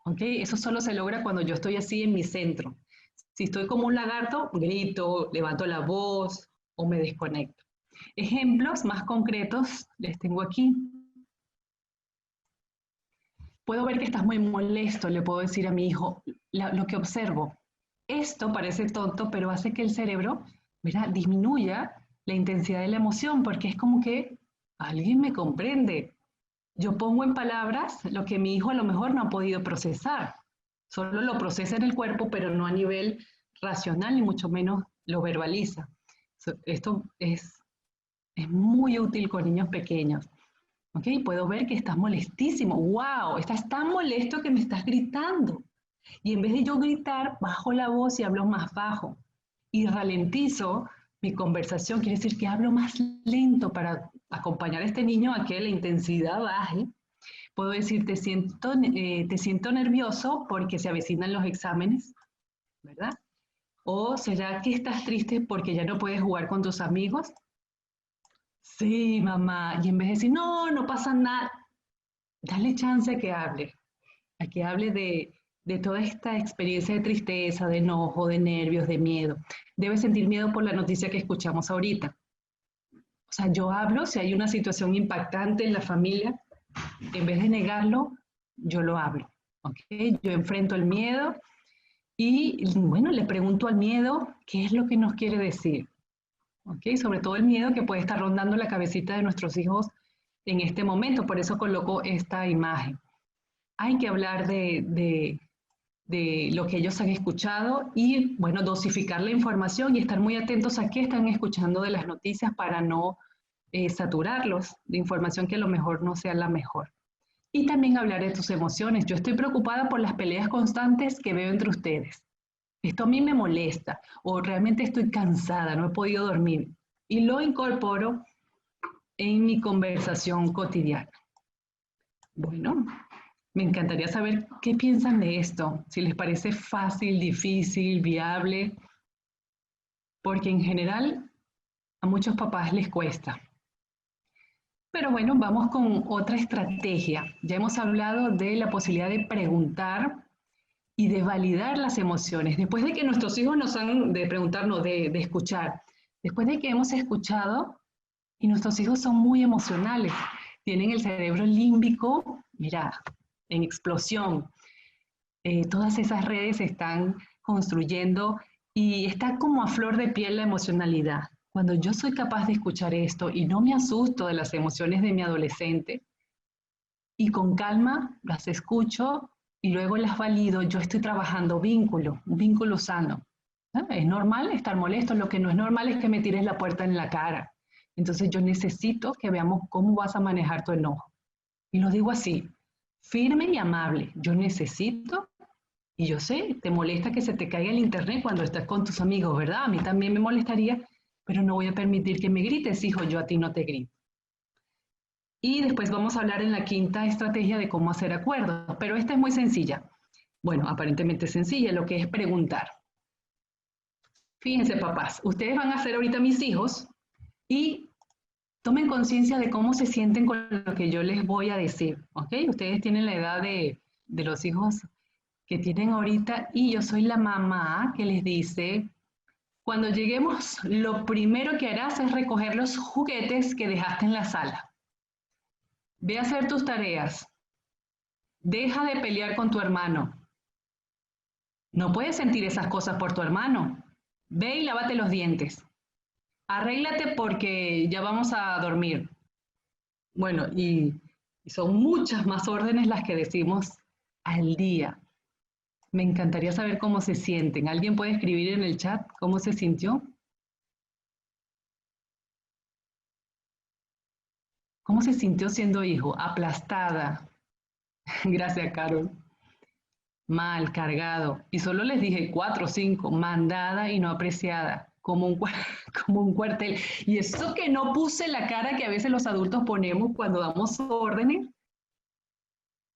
¿ok? Eso solo se logra cuando yo estoy así en mi centro. Si estoy como un lagarto, grito, levanto la voz o me desconecto. Ejemplos más concretos les tengo aquí. Puedo ver que estás muy molesto, le puedo decir a mi hijo lo que observo. Esto parece tonto, pero hace que el cerebro, ¿verdad?, disminuya la intensidad de la emoción, porque es como que alguien me comprende. Yo pongo en palabras lo que mi hijo a lo mejor no ha podido procesar. Solo lo procesa en el cuerpo, pero no a nivel racional, ni mucho menos lo verbaliza. Esto es muy útil con niños pequeños. ¿Ok? Puedo ver que estás molestísimo. ¡Wow! Estás tan molesto que me estás gritando. Y en vez de yo gritar, bajo la voz y hablo más bajo. Y ralentizo mi conversación. Quiere decir que hablo más lento para acompañar a este niño a que la intensidad baje. Puedo decir, te siento nervioso porque se avecinan los exámenes, ¿verdad? O ¿será que estás triste porque ya no puedes jugar con tus amigos? Sí, mamá. Y en vez de decir, no, no pasa nada, dale chance a que hable de toda esta experiencia de tristeza, de enojo, de nervios, de miedo. Debe sentir miedo por la noticia que escuchamos ahorita. O sea, yo hablo, si hay una situación impactante en la familia, en vez de negarlo, yo lo hablo. ¿Ok? Yo enfrento el miedo Y bueno, le pregunto al miedo qué es lo que nos quiere decir. ¿Ok? Sobre todo el miedo que puede estar rondando la cabecita de nuestros hijos en este momento. Por eso coloco esta imagen. Hay que hablar de lo que ellos han escuchado y, bueno, dosificar la información y estar muy atentos a qué están escuchando de las noticias para no saturarlos de información que a lo mejor no sea la mejor. Y también hablar de tus emociones. Yo estoy preocupada por las peleas constantes que veo entre ustedes. Esto a mí me molesta o realmente estoy cansada, no he podido dormir. Y lo incorporo en mi conversación cotidiana. Bueno, me encantaría saber qué piensan de esto, si les parece fácil, difícil, viable, porque en general a muchos papás les cuesta. Pero bueno, vamos con otra estrategia. Ya hemos hablado de la posibilidad de preguntar y de validar las emociones. Después de que nuestros hijos nos han de preguntarnos, de escuchar, después de que hemos escuchado, y nuestros hijos son muy emocionales, tienen el cerebro límbico, mira, en explosión. Todas esas redes se están construyendo y está como a flor de piel la emocionalidad. Cuando yo soy capaz de escuchar esto y no me asusto de las emociones de mi adolescente y con calma las escucho y luego las valido, yo estoy trabajando vínculo, un vínculo sano. Es normal estar molesto, lo que no es normal es que me tires la puerta en la cara. Entonces yo necesito que veamos cómo vas a manejar tu enojo. Y lo digo así, firme y amable. Yo necesito, y yo sé, te molesta que se te caiga el internet cuando estás con tus amigos, ¿verdad? A mí también me molestaría, pero no voy a permitir que me grites, hijo, yo a ti no te grito. Y después vamos a hablar en la quinta estrategia de cómo hacer acuerdos, pero esta es muy sencilla. Bueno, aparentemente sencilla, lo que es preguntar. Fíjense, papás, ustedes van a ser ahorita mis hijos y tomen conciencia de cómo se sienten con lo que yo les voy a decir, ¿ok? Ustedes tienen la edad de los hijos que tienen ahorita y yo soy la mamá que les dice, cuando lleguemos, lo primero que harás es recoger los juguetes que dejaste en la sala. Ve a hacer tus tareas. Deja de pelear con tu hermano. No puedes sentir esas cosas por tu hermano. Ve y lávate los dientes. Arréglate porque ya vamos a dormir. Bueno, y son muchas más órdenes las que decimos al día. Me encantaría saber cómo se sienten. ¿Alguien puede escribir en el chat cómo se sintió? ¿Cómo se sintió siendo hijo? Aplastada. Gracias, Carol. Mal, cargado. Y solo les dije 4 o 5. Mandada y no apreciada. Como un, como un cuartel. Y eso que no puse la cara que a veces los adultos ponemos cuando damos órdenes.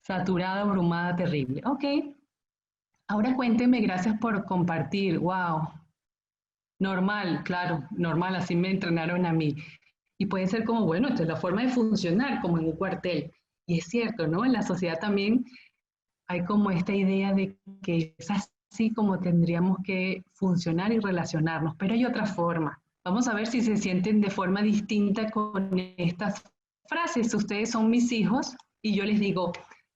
Saturada, abrumada, terrible. Ok. Ahora cuénteme, gracias por compartir. Wow. Normal, claro, normal, así me entrenaron a mí. Y puede ser como, bueno, esta es la forma de funcionar, como en un cuartel. Y es cierto, ¿no? En la sociedad también hay como esta idea de que es así como tendríamos que funcionar y relacionarnos, pero hay otra forma. Vamos a ver si se sienten de forma distinta con estas frases. Ustedes son mis hijos y yo les digo,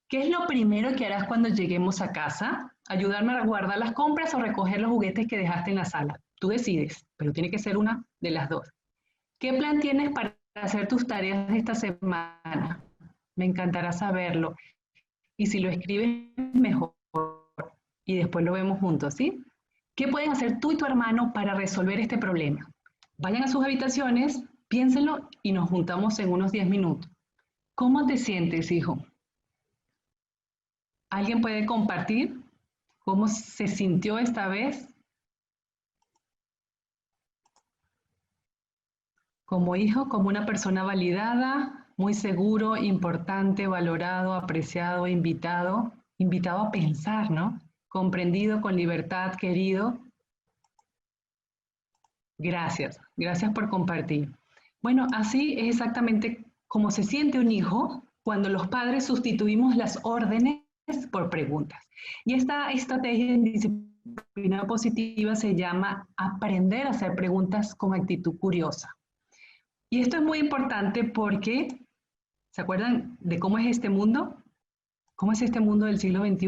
¿qué es lo primero que harás cuando lleguemos a casa? ¿Ayudarme a guardar las compras o recoger los juguetes que dejaste en la sala? Tú decides, pero tiene que ser una de las dos. ¿Qué plan tienes para hacer tus tareas de esta semana? Me encantará saberlo. Y si lo escribes, mejor. Y después lo vemos juntos, ¿sí? ¿Qué pueden hacer tú y tu hermano para resolver este problema? Vayan a sus habitaciones, piénsenlo y nos juntamos en unos 10 minutos. ¿Cómo te sientes, hijo? ¿Alguien puede compartir cómo se sintió esta vez? Como hijo, como una persona validada, muy seguro, importante, valorado, apreciado, invitado, invitado a pensar, ¿no? Comprendido con libertad, querido. Gracias, gracias por compartir. Bueno, así es exactamente como se siente un hijo cuando los padres sustituimos las órdenes por preguntas. Y esta estrategia en disciplina positiva se llama aprender a hacer preguntas con actitud curiosa. Y esto es muy importante porque, ¿se acuerdan de cómo es este mundo? ¿Cómo es este mundo del siglo XXI?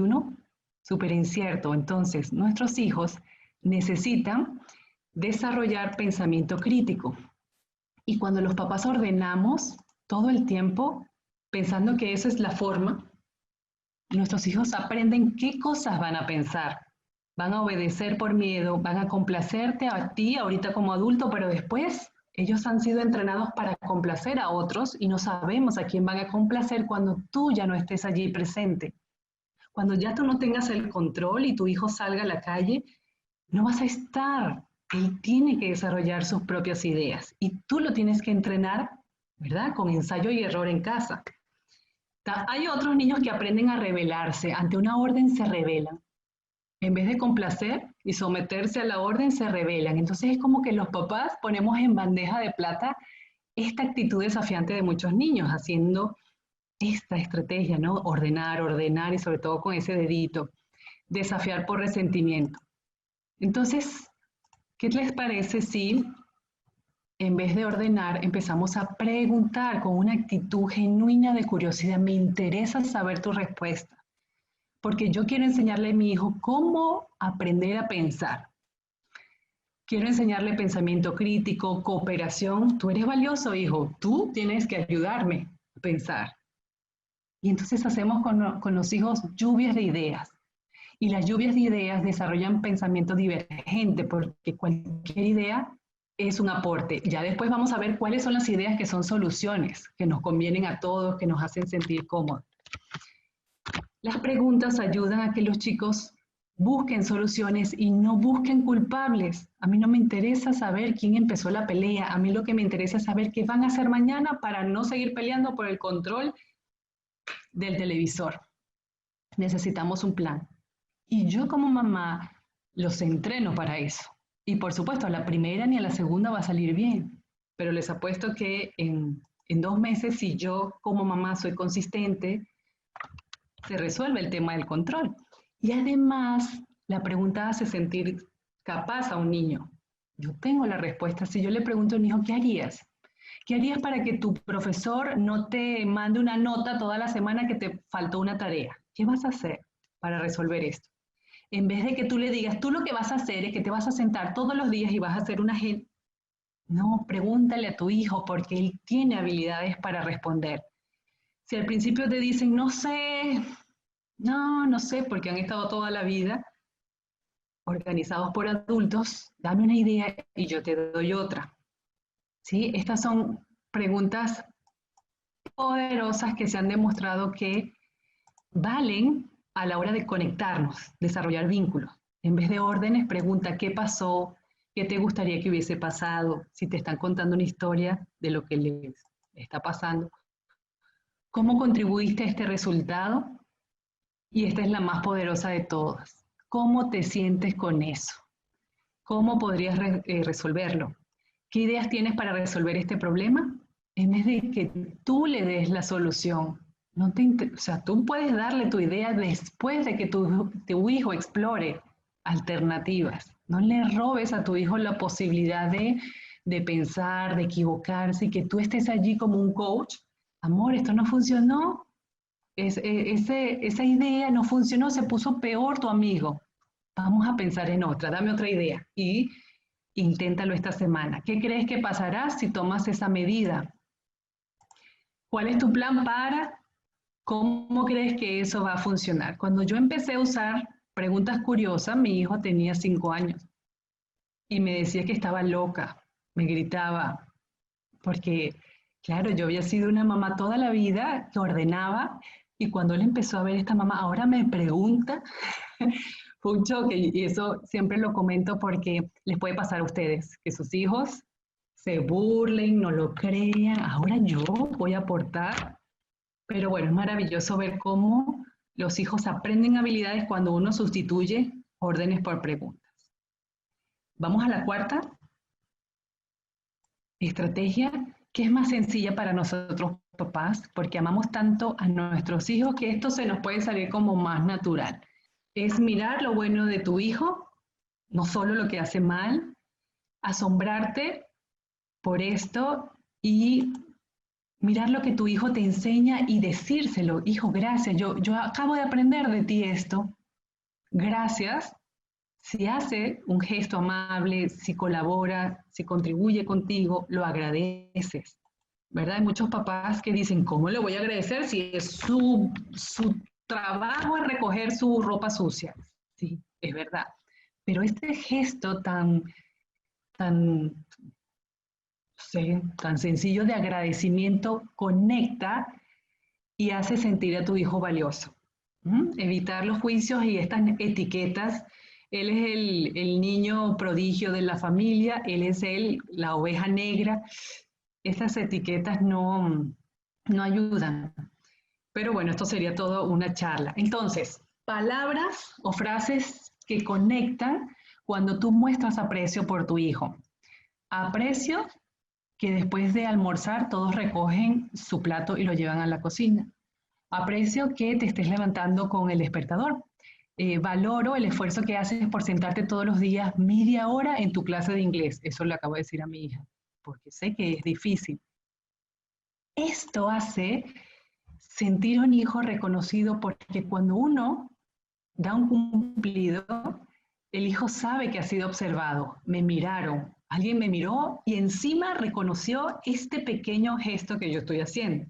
súper incierto. Entonces, nuestros hijos necesitan desarrollar pensamiento crítico. Y cuando los papás ordenamos todo el tiempo, pensando que esa es la forma, nuestros hijos aprenden qué cosas van a pensar. Van a obedecer por miedo, van a complacerte a ti ahorita como adulto, pero después ellos han sido entrenados para complacer a otros y no sabemos a quién van a complacer cuando tú ya no estés allí presente. Cuando ya tú no tengas el control y tu hijo salga a la calle, no vas a estar. Él tiene que desarrollar sus propias ideas y tú lo tienes que entrenar, ¿verdad? Con ensayo y error en casa. Hay otros niños que aprenden a rebelarse. Ante una orden se rebelan. En vez de complacer y someterse a la orden, se rebelan. Entonces es como que los papás ponemos en bandeja de plata esta actitud desafiante de muchos niños, haciendo esta estrategia, ¿no? Ordenar, ordenar y sobre todo con ese dedito. Desafiar por resentimiento. Entonces, ¿qué les parece si en vez de ordenar empezamos a preguntar con una actitud genuina de curiosidad? Me interesa saber tu respuesta, porque yo quiero enseñarle a mi hijo cómo aprender a pensar. Quiero enseñarle pensamiento crítico, cooperación. Tú eres valioso, hijo. Tú tienes que ayudarme a pensar. Y entonces hacemos con los hijos lluvias de ideas. Y las lluvias de ideas desarrollan pensamiento divergente, porque cualquier idea es un aporte. Ya después vamos a ver cuáles son las ideas que son soluciones, que nos convienen a todos, que nos hacen sentir cómodos. Las preguntas ayudan a que los chicos busquen soluciones y no busquen culpables. A mí no me interesa saber quién empezó la pelea. A mí lo que me interesa es saber qué van a hacer mañana para no seguir peleando por el control del televisor. Necesitamos un plan. Y yo como mamá los entreno para eso. Y por supuesto, a la primera ni a la segunda va a salir bien. Pero les apuesto que en 2 meses, si yo como mamá soy consistente, se resuelve el tema del control. Y además, la pregunta hace sentir capaz a un niño. Yo tengo la respuesta. Si yo le pregunto a un hijo, ¿qué harías? ¿Qué harías para que tu profesor no te mande una nota toda la semana que te faltó una tarea? ¿Qué vas a hacer para resolver esto? En vez de que tú le digas, tú lo que vas a hacer es que te vas a sentar todos los días y vas a hacer una... No, pregúntale a tu hijo porque él tiene habilidades para responder. Si al principio te dicen, no sé, no sé, porque han estado toda la vida organizados por adultos, dame una idea y yo te doy otra. ¿Sí? Estas son preguntas poderosas que se han demostrado que valen a la hora de conectarnos, desarrollar vínculos. En vez de órdenes, pregunta qué pasó, qué te gustaría que hubiese pasado, si te están contando una historia de lo que les está pasando. ¿Cómo contribuiste a este resultado? Y esta es la más poderosa de todas. ¿Cómo te sientes con eso? ¿Cómo podrías resolverlo? ¿Qué ideas tienes para resolver este problema? En vez de que tú le des la solución, o sea, tú puedes darle tu idea después de que tu hijo explore alternativas. No le robes a tu hijo la posibilidad de pensar, de equivocarse y que tú estés allí como un coach. Amor, esto no funcionó. Esa idea no funcionó, se puso peor tu amigo. Vamos a pensar en otra, dame otra idea y inténtalo esta semana. ¿Qué crees que pasará si tomas esa medida? ¿Cuál es tu plan para? ¿Cómo crees que eso va a funcionar? Cuando yo empecé a usar preguntas curiosas, mi hijo tenía 5 años y me decía que estaba loca, me gritaba, porque, claro, yo había sido una mamá toda la vida que ordenaba y cuando él empezó a ver esta mamá, ahora me pregunta, fue un choque y eso siempre lo comento porque les puede pasar a ustedes, que sus hijos se burlen, no lo crean, ahora yo voy a aportar. Pero bueno, es maravilloso ver cómo los hijos aprenden habilidades cuando uno sustituye órdenes por preguntas. Vamos a la cuarta estrategia, que es más sencilla para nosotros papás, porque amamos tanto a nuestros hijos que esto se nos puede salir como más natural. Es mirar lo bueno de tu hijo, no solo lo que hace mal, asombrarte por esto y mirar lo que tu hijo te enseña y decírselo, hijo, gracias, yo acabo de aprender de ti esto. gracias, si hace un gesto amable, si colabora, si contribuye contigo, lo agradeces, ¿verdad? Hay muchos papás que dicen, ¿cómo le voy a agradecer si es su trabajo es recoger su ropa sucia? Sí, es verdad. Pero este gesto tan, sí, tan sencillo de agradecimiento conecta y hace sentir a tu hijo valioso. Evitar los juicios y estas etiquetas. Él es el niño prodigio de la familia, él es la oveja negra. Estas etiquetas no ayudan. Pero bueno, esto sería todo una charla. Entonces, palabras o frases que conectan cuando tú muestras aprecio por tu hijo. Aprecio que después de almorzar todos recogen su plato y lo llevan a la cocina. Aprecio que te estés levantando con el despertador. Valoro el esfuerzo que haces por sentarte todos los días media hora en tu clase de inglés. Eso le acabo de decir a mi hija, porque sé que es difícil. Esto hace sentir a un hijo reconocido porque cuando uno da un cumplido, el hijo sabe que ha sido observado. Me miraron, alguien me miró y encima reconoció este pequeño gesto que yo estoy haciendo.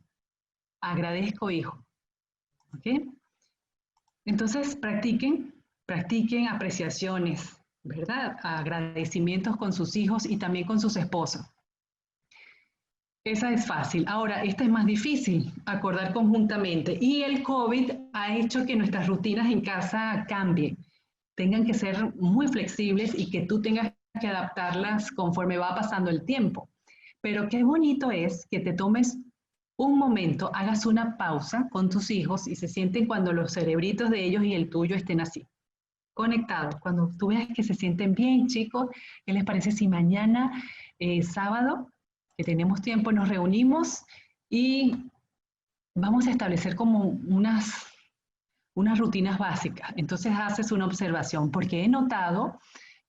Agradezco, hijo. ¿Ok? Entonces, practiquen apreciaciones, ¿verdad? Agradecimientos con sus hijos y también con sus esposos. Esa es fácil. Ahora, esta es más difícil, acordar conjuntamente. Y el COVID ha hecho que nuestras rutinas en casa cambien, tengan que ser muy flexibles y que tú tengas que adaptarlas conforme va pasando el tiempo. Pero qué bonito es que te tomes un momento, hagas una pausa con tus hijos y se sienten cuando los cerebritos de ellos y el tuyo estén así, conectados. Cuando tú veas que se sienten bien, chicos, ¿qué les parece si mañana, sábado, que tenemos tiempo, nos reunimos y vamos a establecer como unas rutinas básicas? Entonces haces una observación, porque he notado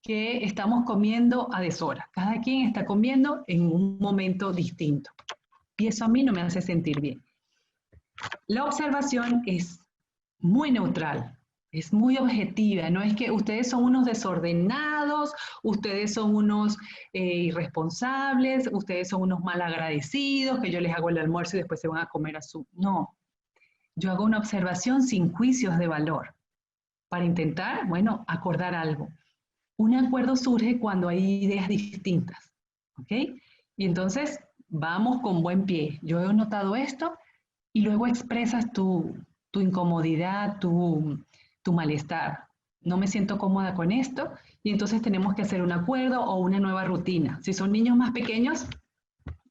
que estamos comiendo a deshora. Cada quien está comiendo en un momento distinto. Y eso a mí no me hace sentir bien. La observación es muy neutral, es muy objetiva. No es que ustedes son unos desordenados, ustedes son unos irresponsables, ustedes son unos malagradecidos, que yo les hago el almuerzo y después se van a comer a su... No, yo hago una observación sin juicios de valor para intentar, bueno, acordar algo. Un acuerdo surge cuando hay ideas distintas, ¿ok? Y entonces vamos con buen pie. Yo he notado esto y luego expresas tu incomodidad, tu malestar. No me siento cómoda con esto y entonces tenemos que hacer un acuerdo o una nueva rutina. Si son niños más pequeños,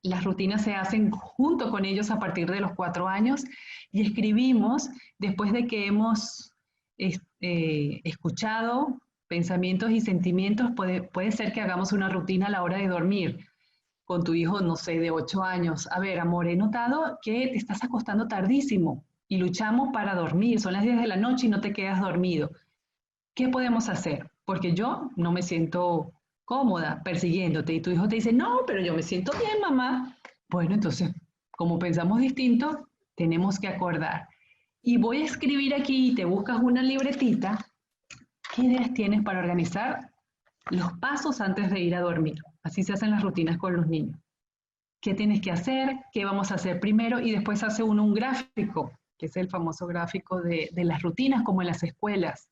las rutinas se hacen junto con ellos a partir de los 4 años y escribimos después de que hemos escuchado pensamientos y sentimientos. Puede ser que hagamos una rutina a la hora de dormir con tu hijo, no sé, de 8 años. A ver, amor, he notado que te estás acostando tardísimo y luchamos para dormir. Son las 10 de la noche y no te quedas dormido. ¿Qué podemos hacer? Porque yo no me siento cómoda persiguiéndote y tu hijo te dice, no, pero yo me siento bien, mamá. Bueno, entonces, como pensamos distinto, tenemos que acordar. Y voy a escribir aquí y te buscas una libretita. ¿Qué ideas tienes para organizar los pasos antes de ir a dormir? Así se hacen las rutinas con los niños. ¿Qué tienes que hacer? ¿Qué vamos a hacer primero? Y después hace uno un gráfico, que es el famoso gráfico de las rutinas, como en las escuelas,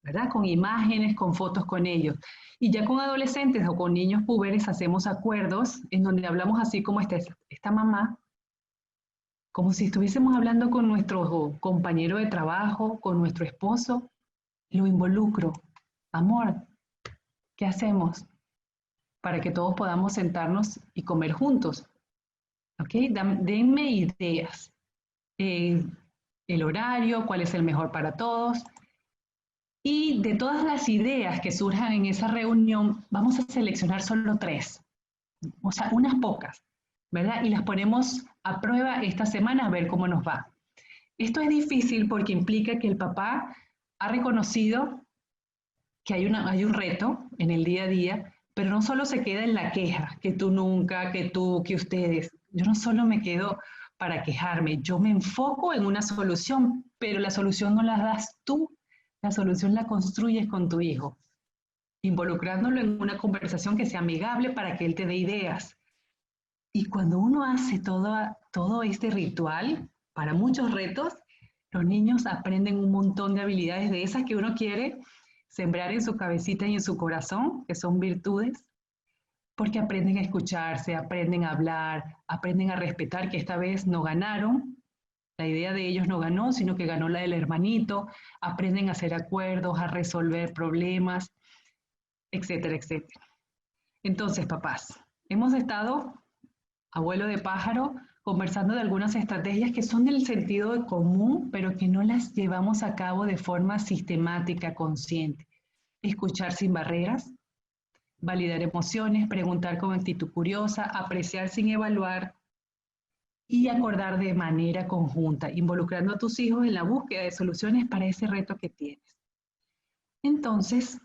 ¿verdad? Con imágenes, con fotos con ellos. Y ya con adolescentes o con niños puberes hacemos acuerdos en donde hablamos así como esta mamá, como si estuviésemos hablando con nuestro compañero de trabajo, con nuestro esposo. Lo involucro. Amor, ¿qué hacemos para que todos podamos sentarnos y comer juntos? ¿Ok? Denme ideas. El horario, cuál es el mejor para todos. Y de todas las ideas que surjan en esa reunión, vamos a seleccionar solo 3, o sea, unas pocas, ¿verdad? Y las ponemos a prueba esta semana a ver cómo nos va. Esto es difícil porque implica que el papá ha reconocido que hay un reto en el día a día, pero no solo se queda en la queja, que tú nunca, que tú, que ustedes. Yo no solo me quedo para quejarme, yo me enfoco en una solución, pero la solución no la das tú, La solución la construyes con tu hijo, involucrándolo en una conversación que sea amigable para que él te dé ideas. Y cuando uno hace todo este ritual para muchos retos, los niños aprenden un montón de habilidades de esas que uno quiere sembrar en su cabecita y en su corazón, que son virtudes, porque aprenden a escucharse, aprenden a hablar, aprenden a respetar que esta vez no ganaron, la idea de ellos no ganó, sino que ganó la del hermanito, aprenden a hacer acuerdos, a resolver problemas, etcétera, etcétera. Entonces, papás, hemos estado, abuelo de pájaro, conversando de algunas estrategias que son del sentido común, pero que no las llevamos a cabo de forma sistemática, consciente. Escuchar sin barreras, validar emociones, preguntar con actitud curiosa, apreciar sin evaluar y acordar de manera conjunta, involucrando a tus hijos en la búsqueda de soluciones para ese reto que tienes. Entonces,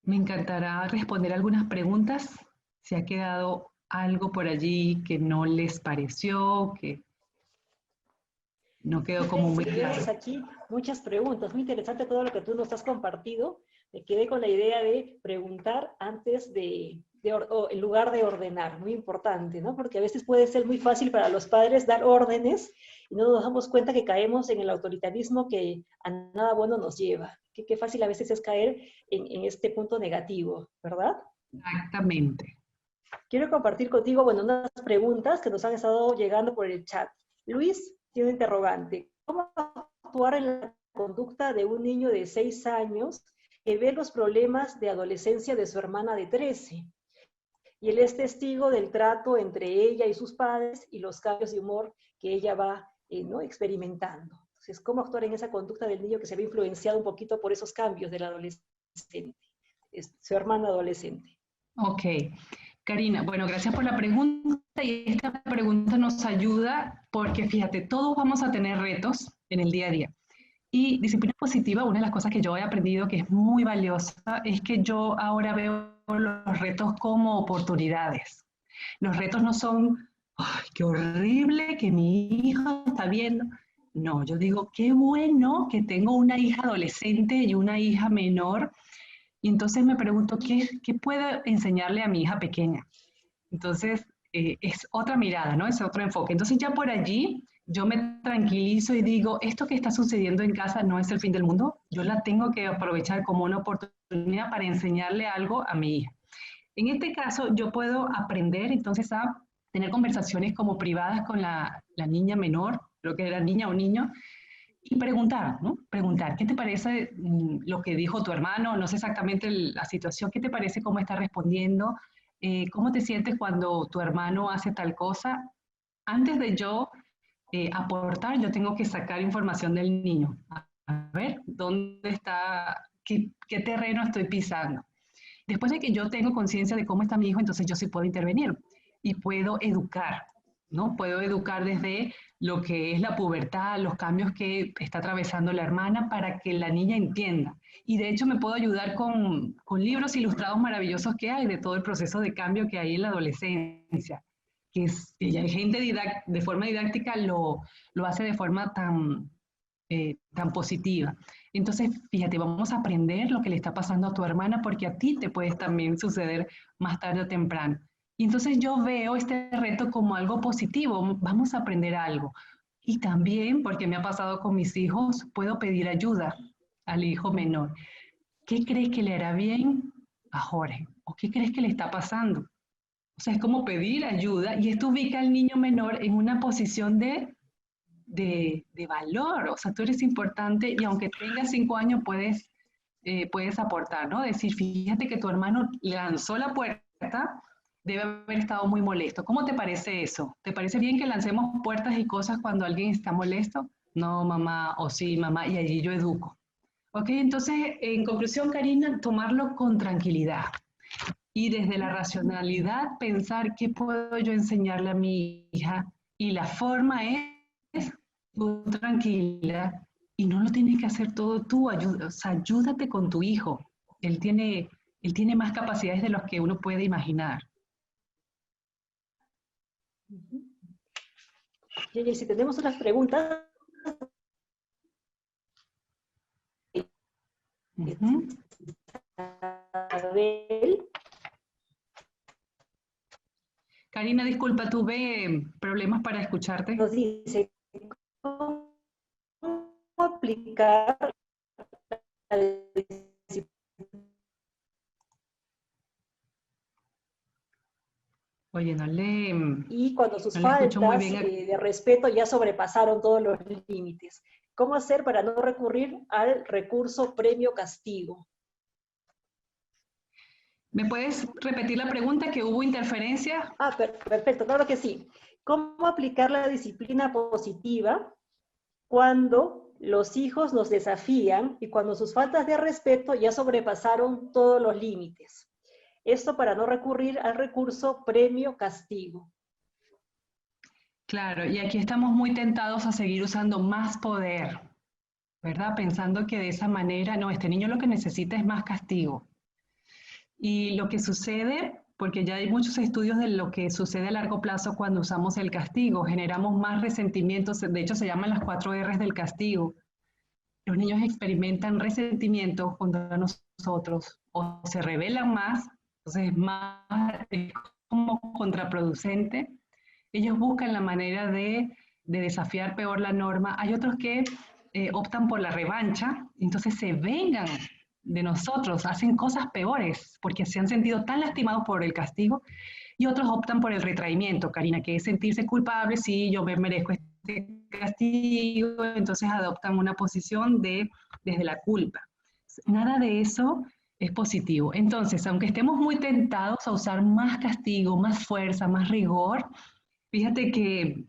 me encantará responder algunas preguntas. Si ha quedado algo por allí que no les pareció, que no quedó como Sí, muy tenemos claro. aquí muchas preguntas. Muy interesante todo lo que tú nos has compartido. Me quedé con la idea de preguntar antes o en lugar de ordenar. Muy importante, ¿no? Porque a veces puede ser muy fácil para los padres dar órdenes y no nos damos cuenta que caemos en el autoritarismo que a nada bueno nos lleva. Qué fácil a veces es caer en este punto negativo, ¿verdad? Exactamente. Quiero compartir contigo, bueno, unas preguntas que nos han estado llegando por el chat. Luis tiene un interrogante. ¿Cómo actuar en la conducta de un niño de 6 años que ve los problemas de adolescencia de su hermana de 13? Y él es testigo del trato entre ella y sus padres y los cambios de humor que ella va ¿no? experimentando. Entonces, ¿cómo actuar en esa conducta del niño que se ve influenciado un poquito por esos cambios del adolescente, su hermana adolescente? Ok. Karina, bueno, gracias por la pregunta y esta pregunta nos ayuda porque fíjate, todos vamos a tener retos en el día a día. Y disciplina positiva, una de las cosas que yo he aprendido que es muy valiosa es que yo ahora veo los retos como oportunidades. Los retos no son, ay, qué horrible que mi hija está viendo. No, yo digo, qué bueno que tengo una hija adolescente y una hija menor. Y entonces me pregunto, ¿qué puedo enseñarle a mi hija pequeña? Entonces, es otra mirada, ¿no? Es otro enfoque. Entonces ya por allí yo me tranquilizo y digo, esto que está sucediendo en casa no es el fin del mundo, yo la tengo que aprovechar como una oportunidad para enseñarle algo a mi hija. En este caso, yo puedo aprender entonces a tener conversaciones como privadas con la niña menor, creo que era niña o niño, y preguntar, ¿no? Preguntar, ¿qué te parece lo que dijo tu hermano? No sé exactamente la situación, ¿qué te parece cómo está respondiendo? ¿Cómo te sientes cuando tu hermano hace tal cosa? Antes de yo aportar, yo tengo que sacar información del niño. A ver, ¿dónde está? ¿Qué terreno estoy pisando? Después de que yo tengo conciencia de cómo está mi hijo, entonces yo sí puedo intervenir y puedo educar, ¿no? Puedo educar desde lo que es la pubertad, los cambios que está atravesando la hermana para que la niña entienda. Y de hecho me puedo ayudar con libros ilustrados maravillosos que hay de todo el proceso de cambio que hay en la adolescencia, que ya hay gente de forma didáctica lo hace de forma tan positiva. Entonces, fíjate, vamos a aprender lo que le está pasando a tu hermana porque a ti te puede también suceder más tarde o temprano. Y entonces yo veo este reto como algo positivo, vamos a aprender algo. Y también, porque me ha pasado con mis hijos, puedo pedir ayuda al hijo menor. ¿Qué crees que le hará bien a Jorge? ¿O qué crees que le está pasando? O sea, es como pedir ayuda y esto ubica al niño menor en una posición de valor, o sea, tú eres importante y aunque tengas 5 años puedes aportar, ¿no? Decir, fíjate que tu hermano lanzó la puerta, debe haber estado muy molesto. ¿Cómo te parece eso? ¿Te parece bien que lancemos puertas y cosas cuando alguien está molesto? No, mamá, o sí, mamá, y allí yo educo. Ok, entonces, en conclusión, Karina, tomarlo con tranquilidad y desde la racionalidad pensar qué puedo yo enseñarle a mi hija y la forma es tú tranquila y no lo tienes que hacer todo tú, ayuda, o sea, ayúdate con tu hijo. Él tiene, él tiene más capacidades de las que uno puede imaginar. Y si tenemos unas preguntas, Isabel Karina, disculpa, tuve problemas para escucharte. nos dice, ¿cómo aplicar la disciplina? Oye, no Y cuando sus le escucho muy faltas bien. de respeto ya sobrepasaron todos los límites. ¿Cómo hacer para no recurrir al recurso premio-castigo? ¿Me puedes repetir la pregunta, que hubo interferencia? Ah, perfecto, claro que sí. ¿Cómo aplicar la disciplina positiva cuando los hijos nos desafían y cuando sus faltas de respeto ya sobrepasaron todos los límites? Esto para no recurrir al recurso premio-castigo. Claro, y aquí estamos muy tentados a seguir usando más poder, ¿verdad? Pensando que de esa manera, no, este niño lo que necesita es más castigo. Y lo que sucede, porque ya hay muchos estudios de lo que sucede a largo plazo cuando usamos el castigo, generamos más resentimientos, de hecho se llaman las 4 R's del castigo. Los niños experimentan resentimiento contra nosotros o se rebelan más, entonces es como contraproducente. Ellos buscan la manera de desafiar peor la norma. Hay otros que optan por la revancha, entonces se vengan de nosotros, hacen cosas peores porque se han sentido tan lastimados por el castigo, y otros optan por el retraimiento, Karina, que es sentirse culpable, sí, yo me merezco este castigo, entonces adoptan una posición desde la culpa. Nada de eso es positivo. Entonces, aunque estemos muy tentados a usar más castigo, más fuerza, más rigor, fíjate que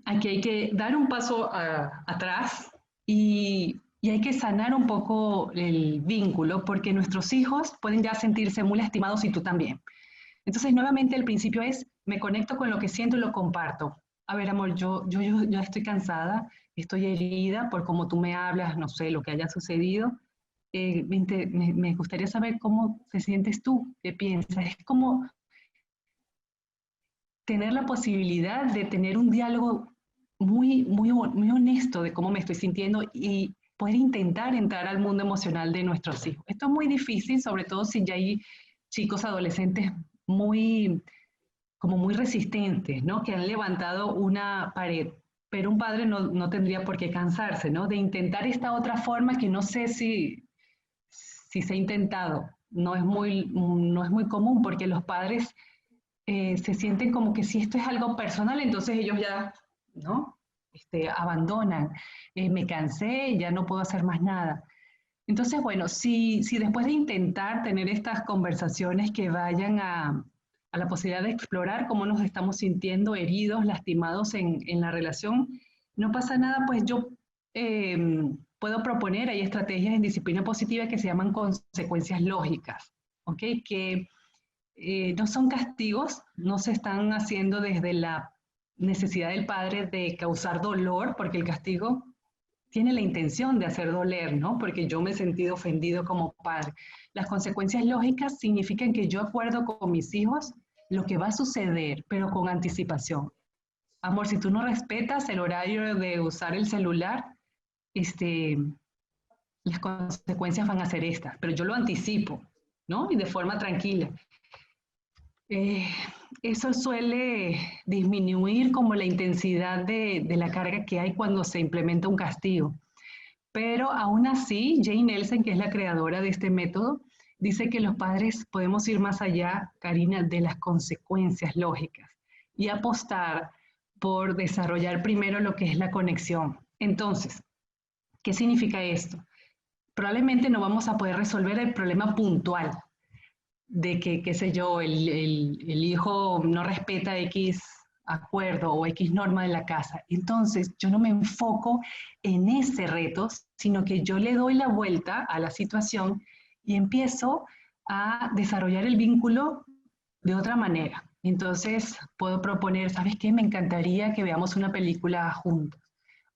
aquí hay que dar un paso atrás y hay que sanar un poco el vínculo, porque nuestros hijos pueden ya sentirse muy lastimados y tú también. Entonces, nuevamente el principio es, me conecto con lo que siento y lo comparto. A ver, amor, yo ya estoy cansada, estoy herida por cómo tú me hablas, no sé, lo que haya sucedido. Me gustaría saber cómo te sientes tú, qué piensas. Es como tener la posibilidad de tener un diálogo muy honesto de cómo me estoy sintiendo y poder intentar entrar al mundo emocional de nuestros hijos. Esto es muy difícil, sobre todo si ya hay chicos adolescentes muy, como muy resistentes, ¿no? Que han levantado una pared. Pero un padre no tendría por qué cansarse, ¿no? De intentar esta otra forma que no sé si se ha intentado. No es muy común porque los padres se sienten como que si esto es algo personal, entonces ellos ya, ¿no? Abandonan. Me cansé, ya no puedo hacer más nada. Entonces, bueno, si después de intentar tener estas conversaciones que vayan a la posibilidad de explorar cómo nos estamos sintiendo heridos, lastimados en la relación, no pasa nada, pues yo eh, puedo proponer, hay estrategias en disciplina positiva que se llaman consecuencias lógicas, ¿ok? Que no son castigos, no se están haciendo desde la necesidad del padre de causar dolor, porque el castigo tiene la intención de hacer doler, ¿no? Porque yo me he sentido ofendido como padre. Las consecuencias lógicas significan que yo acuerdo con mis hijos lo que va a suceder, pero con anticipación. Amor, si tú no respetas el horario de usar el celular, este, las consecuencias van a ser estas, pero yo lo anticipo, ¿no? Y de forma tranquila. Eh, Eso suele disminuir como la intensidad de la carga que hay cuando se implementa un castigo. Pero aún así, Jane Nelson, que es la creadora de este método, dice que los padres podemos ir más allá, Karina, de las consecuencias lógicas y apostar por desarrollar primero lo que es la conexión. Entonces, ¿qué significa esto? Probablemente no vamos a poder resolver el problema puntual de que, qué sé yo, el hijo no respeta X acuerdo o X norma de la casa. Entonces, yo no me enfoco en ese reto, sino que yo le doy la vuelta a la situación y empiezo a desarrollar el vínculo de otra manera. Entonces, puedo proponer, ¿sabes qué? Me encantaría que veamos una película juntos.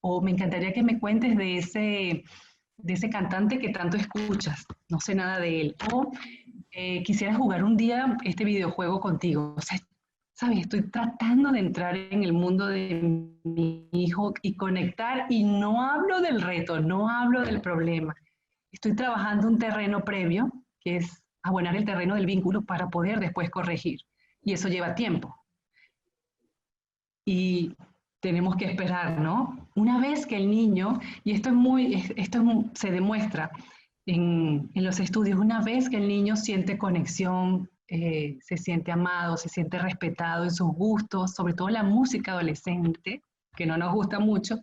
O me encantaría que me cuentes de ese cantante que tanto escuchas. No sé nada de él. O quisiera jugar un día este videojuego contigo. O sea, ¿sabes? Estoy tratando de entrar en el mundo de mi hijo y conectar y no hablo del reto, no hablo del problema. estoy trabajando un terreno previo, que es abonar el terreno del vínculo para poder después corregir. Y eso lleva tiempo. Y tenemos que esperar, ¿no? Una vez que el niño, y se demuestra en los estudios, una vez que el niño siente conexión, se siente amado, se siente respetado en sus gustos, sobre todo la música adolescente, que no nos gusta mucho,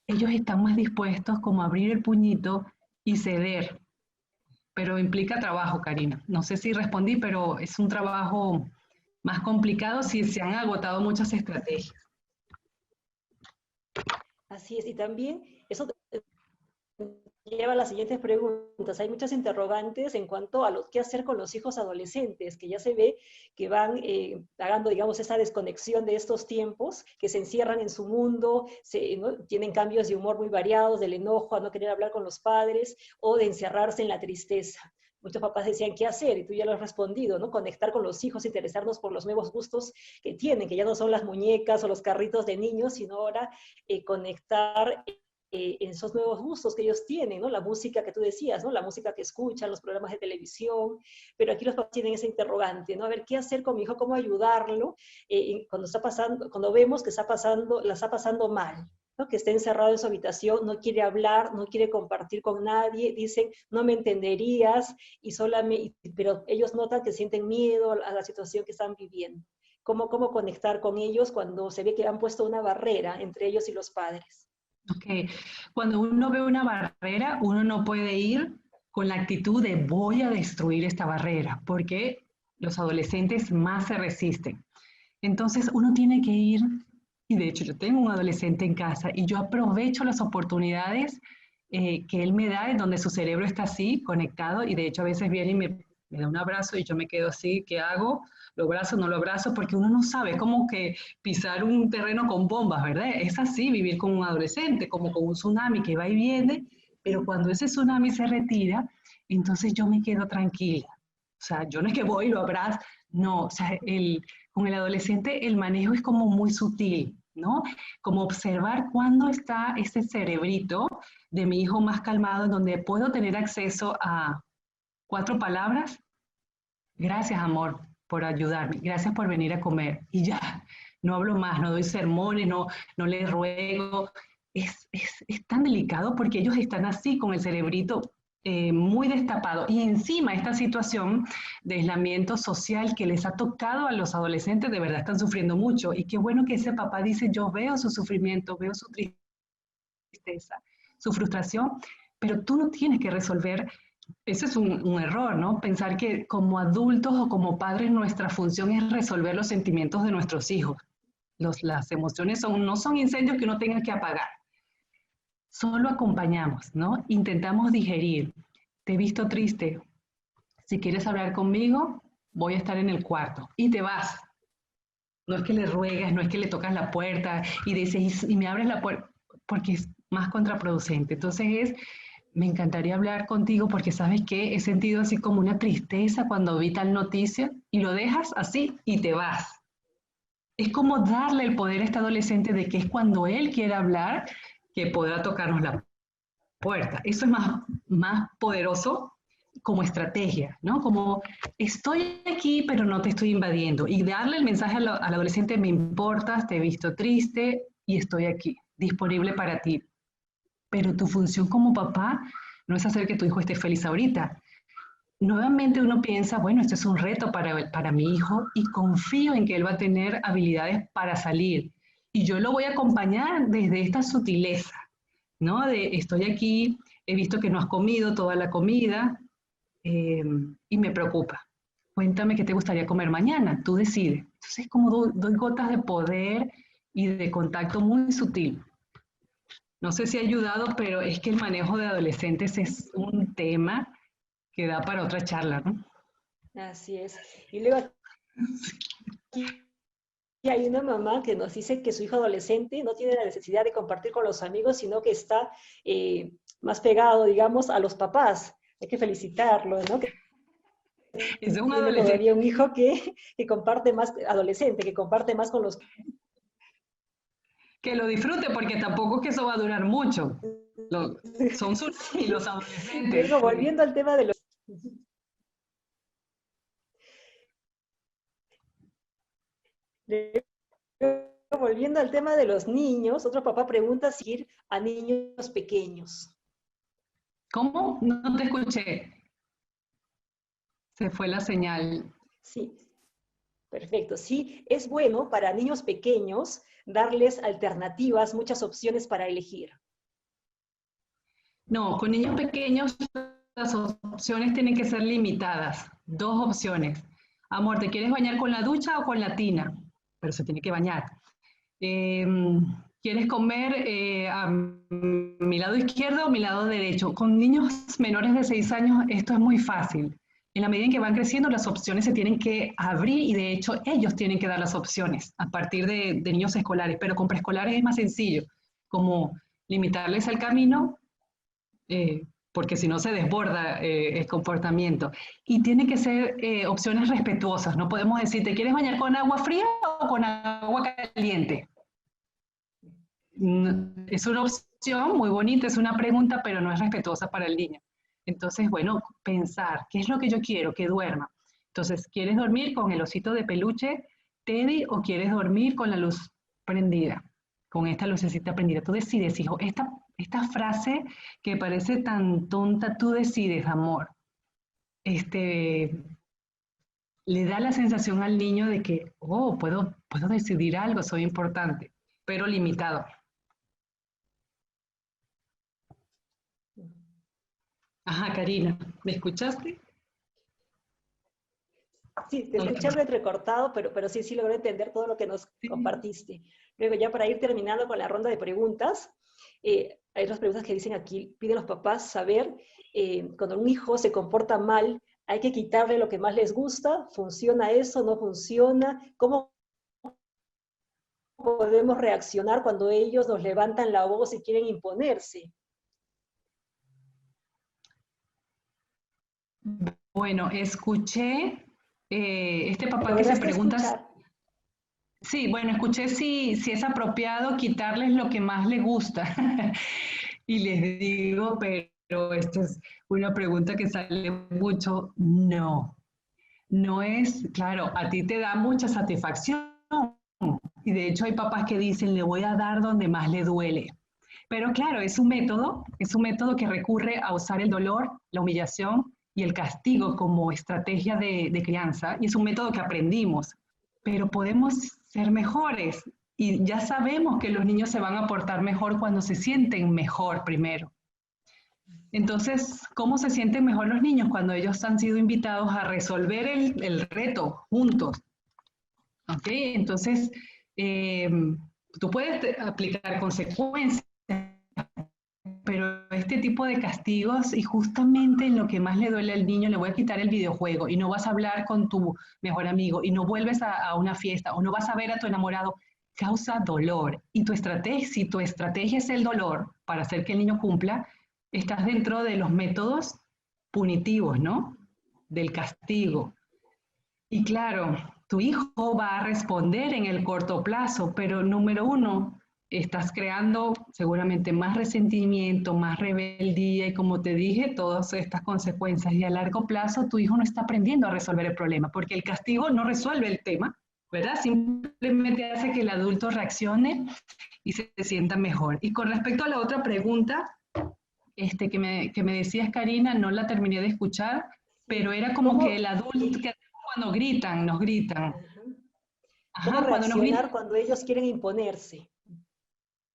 ellos están más dispuestos como a abrir el puñito y ceder. Pero implica trabajo, Karina. No sé si respondí, pero es un trabajo más complicado si se han agotado muchas estrategias. Así es, y también eso lleva a las siguientes preguntas. Hay muchas interrogantes en cuanto a qué hacer con los hijos adolescentes, que ya se ve que van hagando, digamos, esa desconexión de estos tiempos, que se encierran en su mundo, ¿no? Tienen cambios de humor muy variados, del enojo a no querer hablar con los padres, o de encerrarse en la tristeza. Muchos papás decían, ¿qué hacer? Y tú ya lo has respondido, ¿no? Conectar con los hijos, interesarnos por los nuevos gustos que tienen, que ya no son las muñecas o los carritos de niños, sino ahora conectar en esos nuevos gustos que ellos tienen, ¿no? La música que tú decías, ¿no? La música que escuchan, los programas de televisión, pero aquí los papás tienen ese interrogante, ¿no? A ver, ¿qué hacer con mi hijo? ¿Cómo ayudarlo? Cuando vemos que la está pasando mal, ¿no? Que está encerrado en su habitación, no quiere hablar, no quiere compartir con nadie, dicen, no me entenderías, pero ellos notan que sienten miedo a la situación que están viviendo. ¿Cómo conectar con ellos cuando se ve que han puesto una barrera entre ellos y los padres? Ok, cuando uno ve una barrera, uno no puede ir con la actitud de voy a destruir esta barrera, porque los adolescentes más se resisten. Entonces uno tiene que ir, y de hecho yo tengo un adolescente en casa y yo aprovecho las oportunidades que él me da, en donde su cerebro está así, conectado, y de hecho a veces viene y me da un abrazo y yo me quedo así, ¿qué hago? ¿Lo abrazo, no lo abrazo? Porque uno no sabe, es como que pisar un terreno con bombas, ¿verdad? Es así vivir con un adolescente, como con un tsunami que va y viene, pero cuando ese tsunami se retira, entonces yo me quedo tranquila. O sea, yo no es que voy y lo abrazo, no, o sea, con el adolescente el manejo es como muy sutil, ¿no? Como observar cuándo está ese cerebrito de mi hijo más calmado, en donde puedo tener acceso a 4 palabras. Gracias, amor, por ayudarme. Gracias por venir a comer. Y ya, no hablo más, no doy sermones, no le ruego. Es tan delicado porque ellos están así con el cerebrito muy destapado. Y encima esta situación de aislamiento social que les ha tocado a los adolescentes, de verdad están sufriendo mucho. Y qué bueno que ese papá dice, yo veo su sufrimiento, veo su tristeza, su frustración, pero tú no tienes que resolver. Ese es un error, ¿no? Pensar que como adultos o como padres nuestra función es resolver los sentimientos de nuestros hijos. Las emociones no son incendios que uno tenga que apagar. Solo acompañamos, ¿no? Intentamos digerir. Te he visto triste. Si quieres hablar conmigo, voy a estar en el cuarto. Y te vas. No es que le ruegas, no es que le tocas la puerta y dices, y me abres la puerta, porque es más contraproducente. Entonces me encantaría hablar contigo porque sabes que he sentido así como una tristeza cuando vi tal noticia y lo dejas así y te vas. Es como darle el poder a este adolescente de que es cuando él quiera hablar que podrá tocarnos la puerta. Eso es más poderoso como estrategia, ¿no? Como estoy aquí pero no te estoy invadiendo y darle el mensaje al adolescente, me importas, te he visto triste y estoy aquí, disponible para ti. Pero tu función como papá no es hacer que tu hijo esté feliz ahorita. Nuevamente uno piensa, bueno, esto es un reto para mi hijo y confío en que él va a tener habilidades para salir. Y yo lo voy a acompañar desde esta sutileza, ¿no? De estoy aquí, he visto que no has comido toda la comida y me preocupa. Cuéntame qué te gustaría comer mañana, tú decides. Entonces es como doy gotas de poder y de contacto muy sutil. No sé si ha ayudado, pero es que el manejo de adolescentes es un tema que da para otra charla, ¿no? Así es. Y luego aquí hay una mamá que nos dice que su hijo adolescente no tiene la necesidad de compartir con los amigos, sino que está más pegado, digamos, a los papás. Hay que felicitarlo, ¿no? Que Es un tiene adolescente todavía un hijo que comparte más, adolescente, que comparte más con los... que lo disfrute porque tampoco es que eso va a durar mucho. Lo- son tsunamis los Sí. adolescentes. Luego, volviendo al tema de los... Volviendo al tema de los niños, otro papá pregunta si ir a niños pequeños. ¿Cómo? No te escuché. Se fue la señal. Sí, perfecto. Sí, es bueno para niños pequeños darles alternativas, muchas opciones para elegir. No, con niños pequeños las opciones tienen que ser limitadas. Dos opciones. Amor, ¿te quieres bañar con la ducha o con la tina? Pero se tiene que bañar. Eh, ¿Quieres comer a mi lado izquierdo o mi lado derecho? Con niños menores de 6 años esto es muy fácil. En la medida en que van creciendo, las opciones se tienen que abrir y de hecho ellos tienen que dar las opciones a partir de niños escolares, pero con preescolares es más sencillo, como limitarles el camino porque si no se desborda el comportamiento. Y tiene que ser opciones respetuosas. No podemos decir, ¿te quieres bañar con agua fría o con agua caliente? Es una opción muy bonita, es una pregunta, pero no es respetuosa para el niño. Entonces, bueno, pensar, ¿qué es lo que yo quiero? Que duerma. Entonces, ¿quieres dormir con el osito de peluche Teddy o quieres dormir con la luz prendida? Con esta lucecita prendida. Tú decides, hijo. Esta frase que parece tan tonta, tú decides, amor. Este, le da la sensación al niño de que, oh, puedo decidir algo, soy importante, pero limitado. Ajá, Karina, ¿me escuchaste? Sí, te escuché algo entrecortado, pero sí, sí logré entender todo lo que nos Sí. compartiste. Luego, ya para ir terminando con la ronda de preguntas, hay otras preguntas que dicen aquí, piden los papás saber, cuando un hijo se comporta mal, hay que quitarle lo que más les gusta, ¿funciona eso? ¿No funciona? ¿Cómo podemos reaccionar cuando ellos nos levantan la voz y quieren imponerse? Bueno, escuché este papá que se ¿Lograste pregunta, escuchar? sí, bueno, escuché si es apropiado quitarles lo que más les gusta. Y les digo, pero esta es una pregunta que sale mucho, no. No es, claro, a ti te da mucha satisfacción. Y de hecho hay papás que dicen, le voy a dar donde más le duele. Pero claro, es un método que recurre a usar el dolor, la humillación y el castigo como estrategia de crianza. Y es un método que aprendimos, pero podemos ser mejores. Y ya sabemos que los niños se van a portar mejor cuando se sienten mejor primero. Entonces, ¿cómo se sienten mejor los niños cuando ellos han sido invitados a resolver el reto juntos? ¿Ok? Entonces, eh, tú puedes aplicar consecuencias, pero este tipo de castigos y justamente en lo que más le duele al niño, le voy a quitar el videojuego y no vas a hablar con tu mejor amigo y no vuelves a una fiesta o no vas a ver a tu enamorado, causa dolor. Y si tu estrategia es el dolor para hacer que el niño cumpla, estás dentro de los métodos punitivos, ¿no? Del castigo. Y claro, tu hijo va a responder en el corto plazo, pero número uno, estás creando seguramente más resentimiento, más rebeldía y como te dije, todas estas consecuencias. Y a largo plazo tu hijo no está aprendiendo a resolver el problema, porque el castigo no resuelve el tema, ¿verdad? Simplemente hace que el adulto reaccione y se sienta mejor. Y con respecto a la otra pregunta, que me decías, Karina, no la terminé de escuchar, pero Sí. era como que ¿Cómo, el adulto, que cuando gritan, nos gritan. ajá, cómo Ajá, cuando nos reaccionar gritan, cuando ellos quieren imponerse?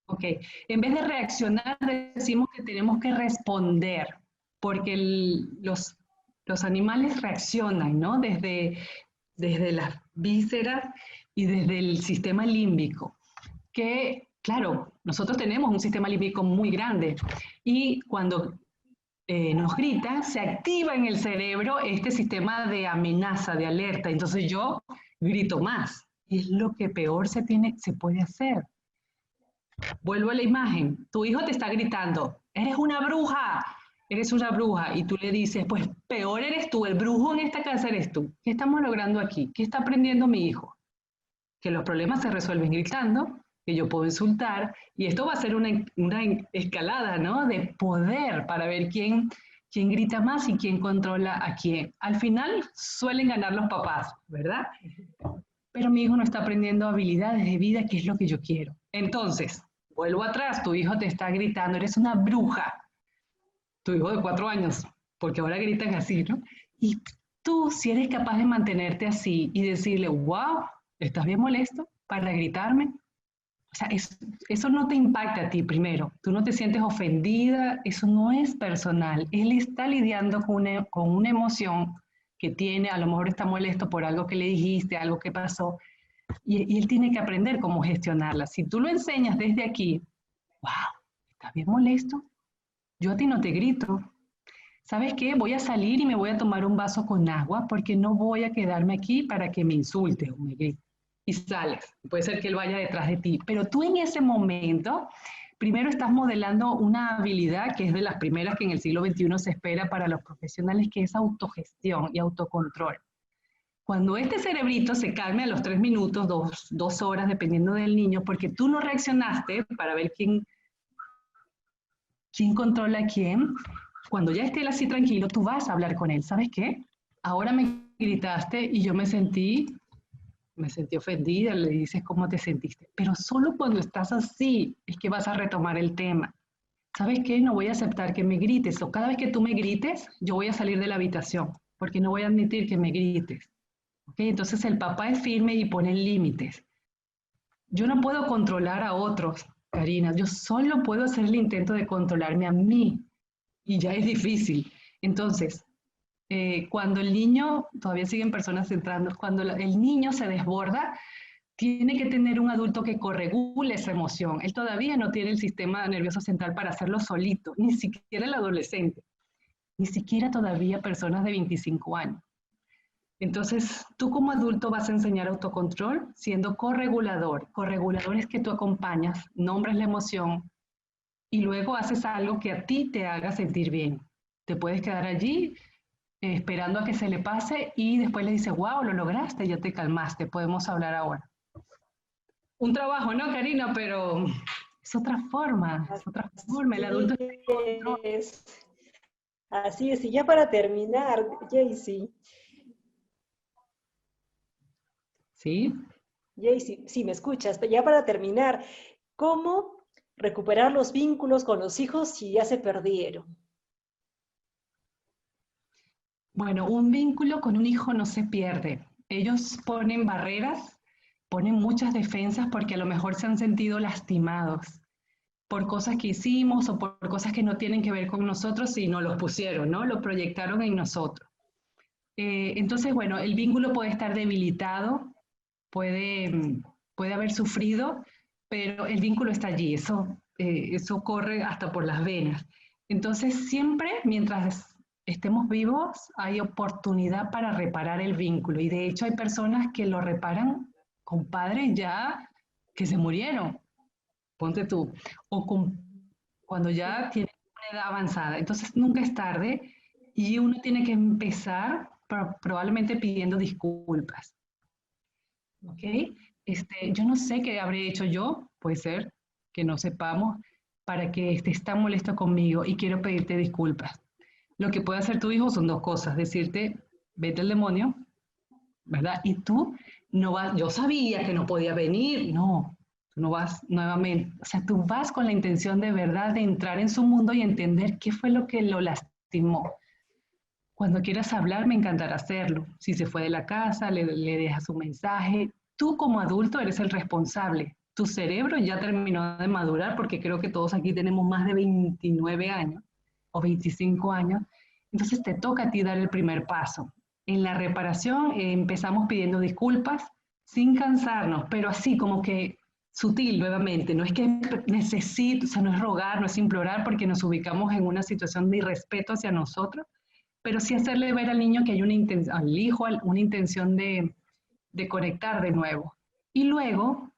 ok. En vez de reaccionar, decimos que tenemos que responder, porque los animales reaccionan, ¿no? Desde las vísceras y desde el sistema límbico. Que, claro, nosotros tenemos un sistema límbico muy grande y cuando nos grita, se activa en el cerebro este sistema de amenaza, de alerta. Entonces yo grito más. Y es lo que peor se puede hacer. Vuelvo a la imagen. Tu hijo te está gritando, eres una bruja. Y tú le dices, pues peor eres tú, el brujo en esta casa eres tú. ¿Qué estamos logrando aquí? ¿Qué está aprendiendo mi hijo? Que los problemas se resuelven gritando. que yo puedo insultar, y esto va a ser una escalada, ¿no? De poder para ver quién grita más y quién controla a quién. Al final suelen ganar los papás, ¿verdad? Pero mi hijo no está aprendiendo habilidades de vida, que es lo que yo quiero. Entonces, vuelvo atrás, tu hijo te está gritando, eres una bruja, tu hijo de 4 años, porque ahora gritan así, ¿no? Y tú, si eres capaz de mantenerte así y decirle, wow, ¿estás bien molesto para gritarme? O sea, eso no te impacta a ti primero, tú no te sientes ofendida, eso no es personal. Él está lidiando con una emoción que tiene, a lo mejor está molesto por algo que le dijiste, algo que pasó, y él tiene que aprender cómo gestionarla. Si tú lo enseñas desde aquí, wow, ¿estás bien molesto? Yo a ti no te grito. ¿Sabes qué? Voy a salir y me voy a tomar un vaso con agua porque no voy a quedarme aquí para que me insulte o me grite. Y sales. Puede ser que él vaya detrás de ti. Pero tú en ese momento, primero estás modelando una habilidad que es de las primeras que en el siglo XXI se espera para los profesionales, que es autogestión y autocontrol. Cuando este cerebrito se calme a los 3 minutos, 2 horas, dependiendo del niño, porque tú no reaccionaste para ver quién controla a quién, cuando ya esté él así tranquilo, tú vas a hablar con él. ¿Sabes qué? Ahora me gritaste y yo me sentí ofendida, le dices cómo te sentiste. Pero solo cuando estás así es que vas a retomar el tema. ¿Sabes qué? No voy a aceptar que me grites. O cada vez que tú me grites, yo voy a salir de la habitación, porque no voy a admitir que me grites. ¿Okay? Entonces el papá es firme y pone límites. Yo no puedo controlar a otros, Karina. Yo solo puedo hacer el intento de controlarme a mí. Y ya es difícil. Entonces, cuando el niño, todavía siguen personas entrando, cuando el niño se desborda, tiene que tener un adulto que corregule esa emoción. Él todavía no tiene el sistema nervioso central para hacerlo solito, ni siquiera el adolescente, ni siquiera todavía personas de 25 años. Entonces, tú como adulto vas a enseñar autocontrol siendo corregulador. Corregulador es que tú acompañas, nombras la emoción y luego haces algo que a ti te haga sentir bien. Te puedes quedar allí esperando a que se le pase y después le dices, wow, lo lograste, ya te calmaste, podemos hablar ahora. Un trabajo, ¿no, Karina? Pero es otra forma, es otra forma. El adulto está en control. Es. Así es, y ya para terminar, Jaycee, ¿Sí? Jaycee, sí, me escuchas, ya para terminar, ¿cómo recuperar los vínculos con los hijos si ya se perdieron? Bueno, un vínculo con un hijo no se pierde. Ellos ponen barreras, ponen muchas defensas porque a lo mejor se han sentido lastimados por cosas que hicimos o por cosas que no tienen que ver con nosotros y nos los pusieron, ¿no? Lo proyectaron en nosotros. Entonces, bueno, el vínculo puede estar debilitado, puede haber sufrido, pero el vínculo está allí, eso corre hasta por las venas. Entonces, siempre, mientras estemos vivos, hay oportunidad para reparar el vínculo. Y de hecho hay personas que lo reparan con padres ya que se murieron, ponte tú, o cuando ya tienen una edad avanzada. Entonces, nunca es tarde y uno tiene que empezar probablemente pidiendo disculpas. ¿Ok? Yo no sé qué habré hecho yo, puede ser que no sepamos, para que estés tan molesto conmigo y quiero pedirte disculpas. Lo que puede hacer tu hijo son dos cosas, decirte, vete al demonio, ¿verdad? Y tú no vas, yo sabía que no podía venir, no, tú no vas nuevamente. O sea, tú vas con la intención de verdad de entrar en su mundo y entender qué fue lo que lo lastimó. Cuando quieras hablar, me encantará hacerlo. Si se fue de la casa, le dejas un mensaje. Tú como adulto eres el responsable. Tu cerebro ya terminó de madurar porque creo que todos aquí tenemos más de 29 años o 25 años. Entonces te toca a ti dar el primer paso. En la reparación empezamos pidiendo disculpas sin cansarnos, pero así como que sutil nuevamente. No es que necesito, o sea, no es rogar, no es implorar porque nos ubicamos en una situación de irrespeto hacia nosotros, pero sí hacerle ver al niño que hay una intención, al hijo, una intención de conectar de nuevo. Y luego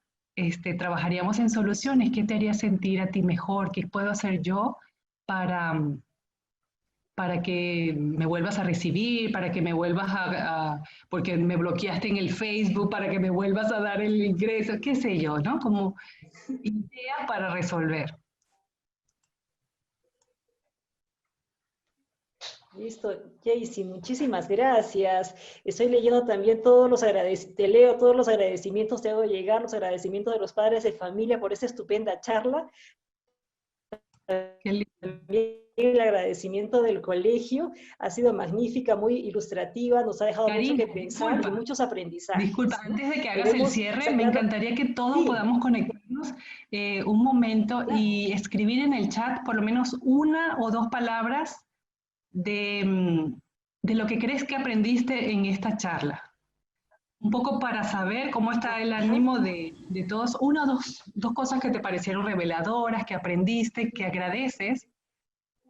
trabajaríamos en soluciones. ¿Qué te haría sentir a ti mejor? ¿Qué puedo hacer yo para, para que me vuelvas a recibir, para que me vuelvas porque me bloqueaste en el Facebook, para que me vuelvas a dar el ingreso, qué sé yo, ¿no? Como ideas para resolver. Listo, Jaycee, muchísimas gracias. Estoy leyendo también todos los te leo todos los agradecimientos, te hago llegar los agradecimientos de los padres de familia por esta estupenda charla. Qué lindo. También el agradecimiento del colegio ha sido magnífica, muy ilustrativa, nos ha dejado Karina, mucho que pensar disculpa, y muchos aprendizajes. disculpa, ¿No? antes de que hagas el Queremos cierre, me sacar... encantaría que todos Sí, podamos conectarnos un momento claro. y escribir en el chat por lo menos una o dos palabras de lo que crees que aprendiste en esta charla. Un poco para saber cómo está el Ajá. ánimo de todos. Una o dos cosas que te parecieron reveladoras, que aprendiste, que agradeces,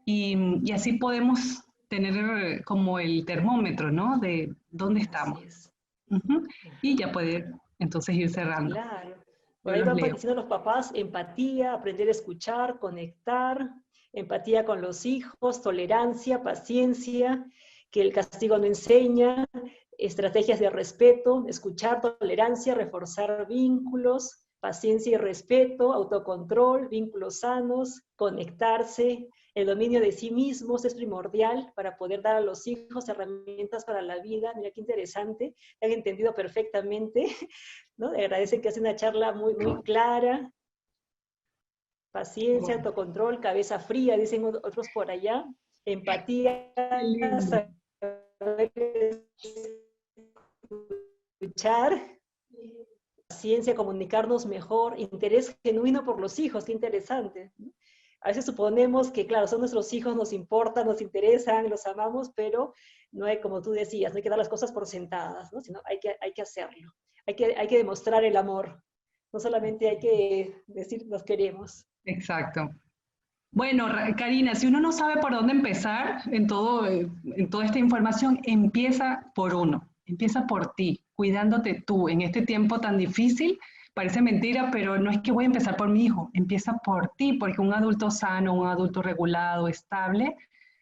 y así podemos tener como el termómetro, ¿no? De dónde Así estamos. es. Y Ajá. ya poder entonces ir cerrando. Claro. Por Yo ahí los van leo. diciendo los papás, empatía, aprender a escuchar, conectar, empatía con los hijos, tolerancia, paciencia, que el castigo no enseña, estrategias de respeto, escuchar, tolerancia, reforzar vínculos, paciencia y respeto, autocontrol, vínculos sanos, conectarse, el dominio de sí mismos es primordial para poder dar a los hijos herramientas para la vida. Mira qué interesante, han entendido perfectamente, ¿no? Agradecen que hace una charla muy, muy clara. Paciencia, Bueno, autocontrol, cabeza fría, dicen otros por allá. Empatía, qué lindo. saber escuchar, paciencia, comunicarnos mejor, interés genuino por los hijos, qué interesante. A veces suponemos que, claro, son nuestros hijos, nos importan, nos interesan, los amamos, pero no hay, como tú decías, no hay que dar las cosas por sentadas, ¿no? Sino hay que hacerlo. Hay que demostrar el amor. No solamente hay que decir nos queremos. Exacto. Bueno, Karina, si uno no sabe por dónde empezar en toda esta información, empieza por uno, empieza por ti, cuidándote tú en este tiempo tan difícil. Parece mentira, pero no es que voy a empezar por mi hijo, empieza por ti, porque un adulto sano, un adulto regulado, estable,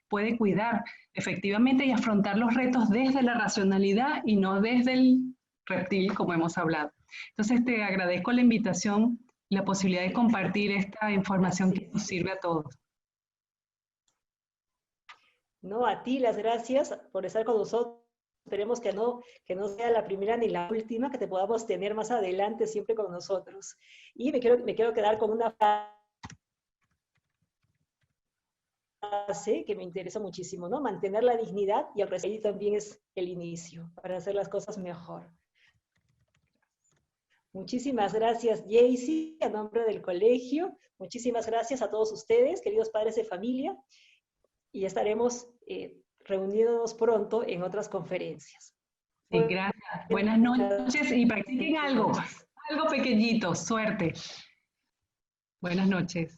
puede cuidar efectivamente y afrontar los retos desde la racionalidad y no desde el reptil, como hemos hablado. Entonces, te agradezco la invitación, la posibilidad de compartir esta información Así que nos es. sirve a todos. No, a ti las gracias por estar con nosotros. Esperemos que no sea la primera ni la última, que te podamos tener más adelante siempre con nosotros. Y me quiero quedar con una frase que me interesa muchísimo, ¿no? Mantener la dignidad y el respeto también es el inicio para hacer las cosas mejor. Muchísimas gracias, Jaycee, a nombre del colegio. Muchísimas gracias a todos ustedes, queridos padres de familia. Y estaremos reunidos pronto en otras conferencias. Sí, gracias. Buenas noches y practiquen algo, algo pequeñito. Suerte. Buenas noches.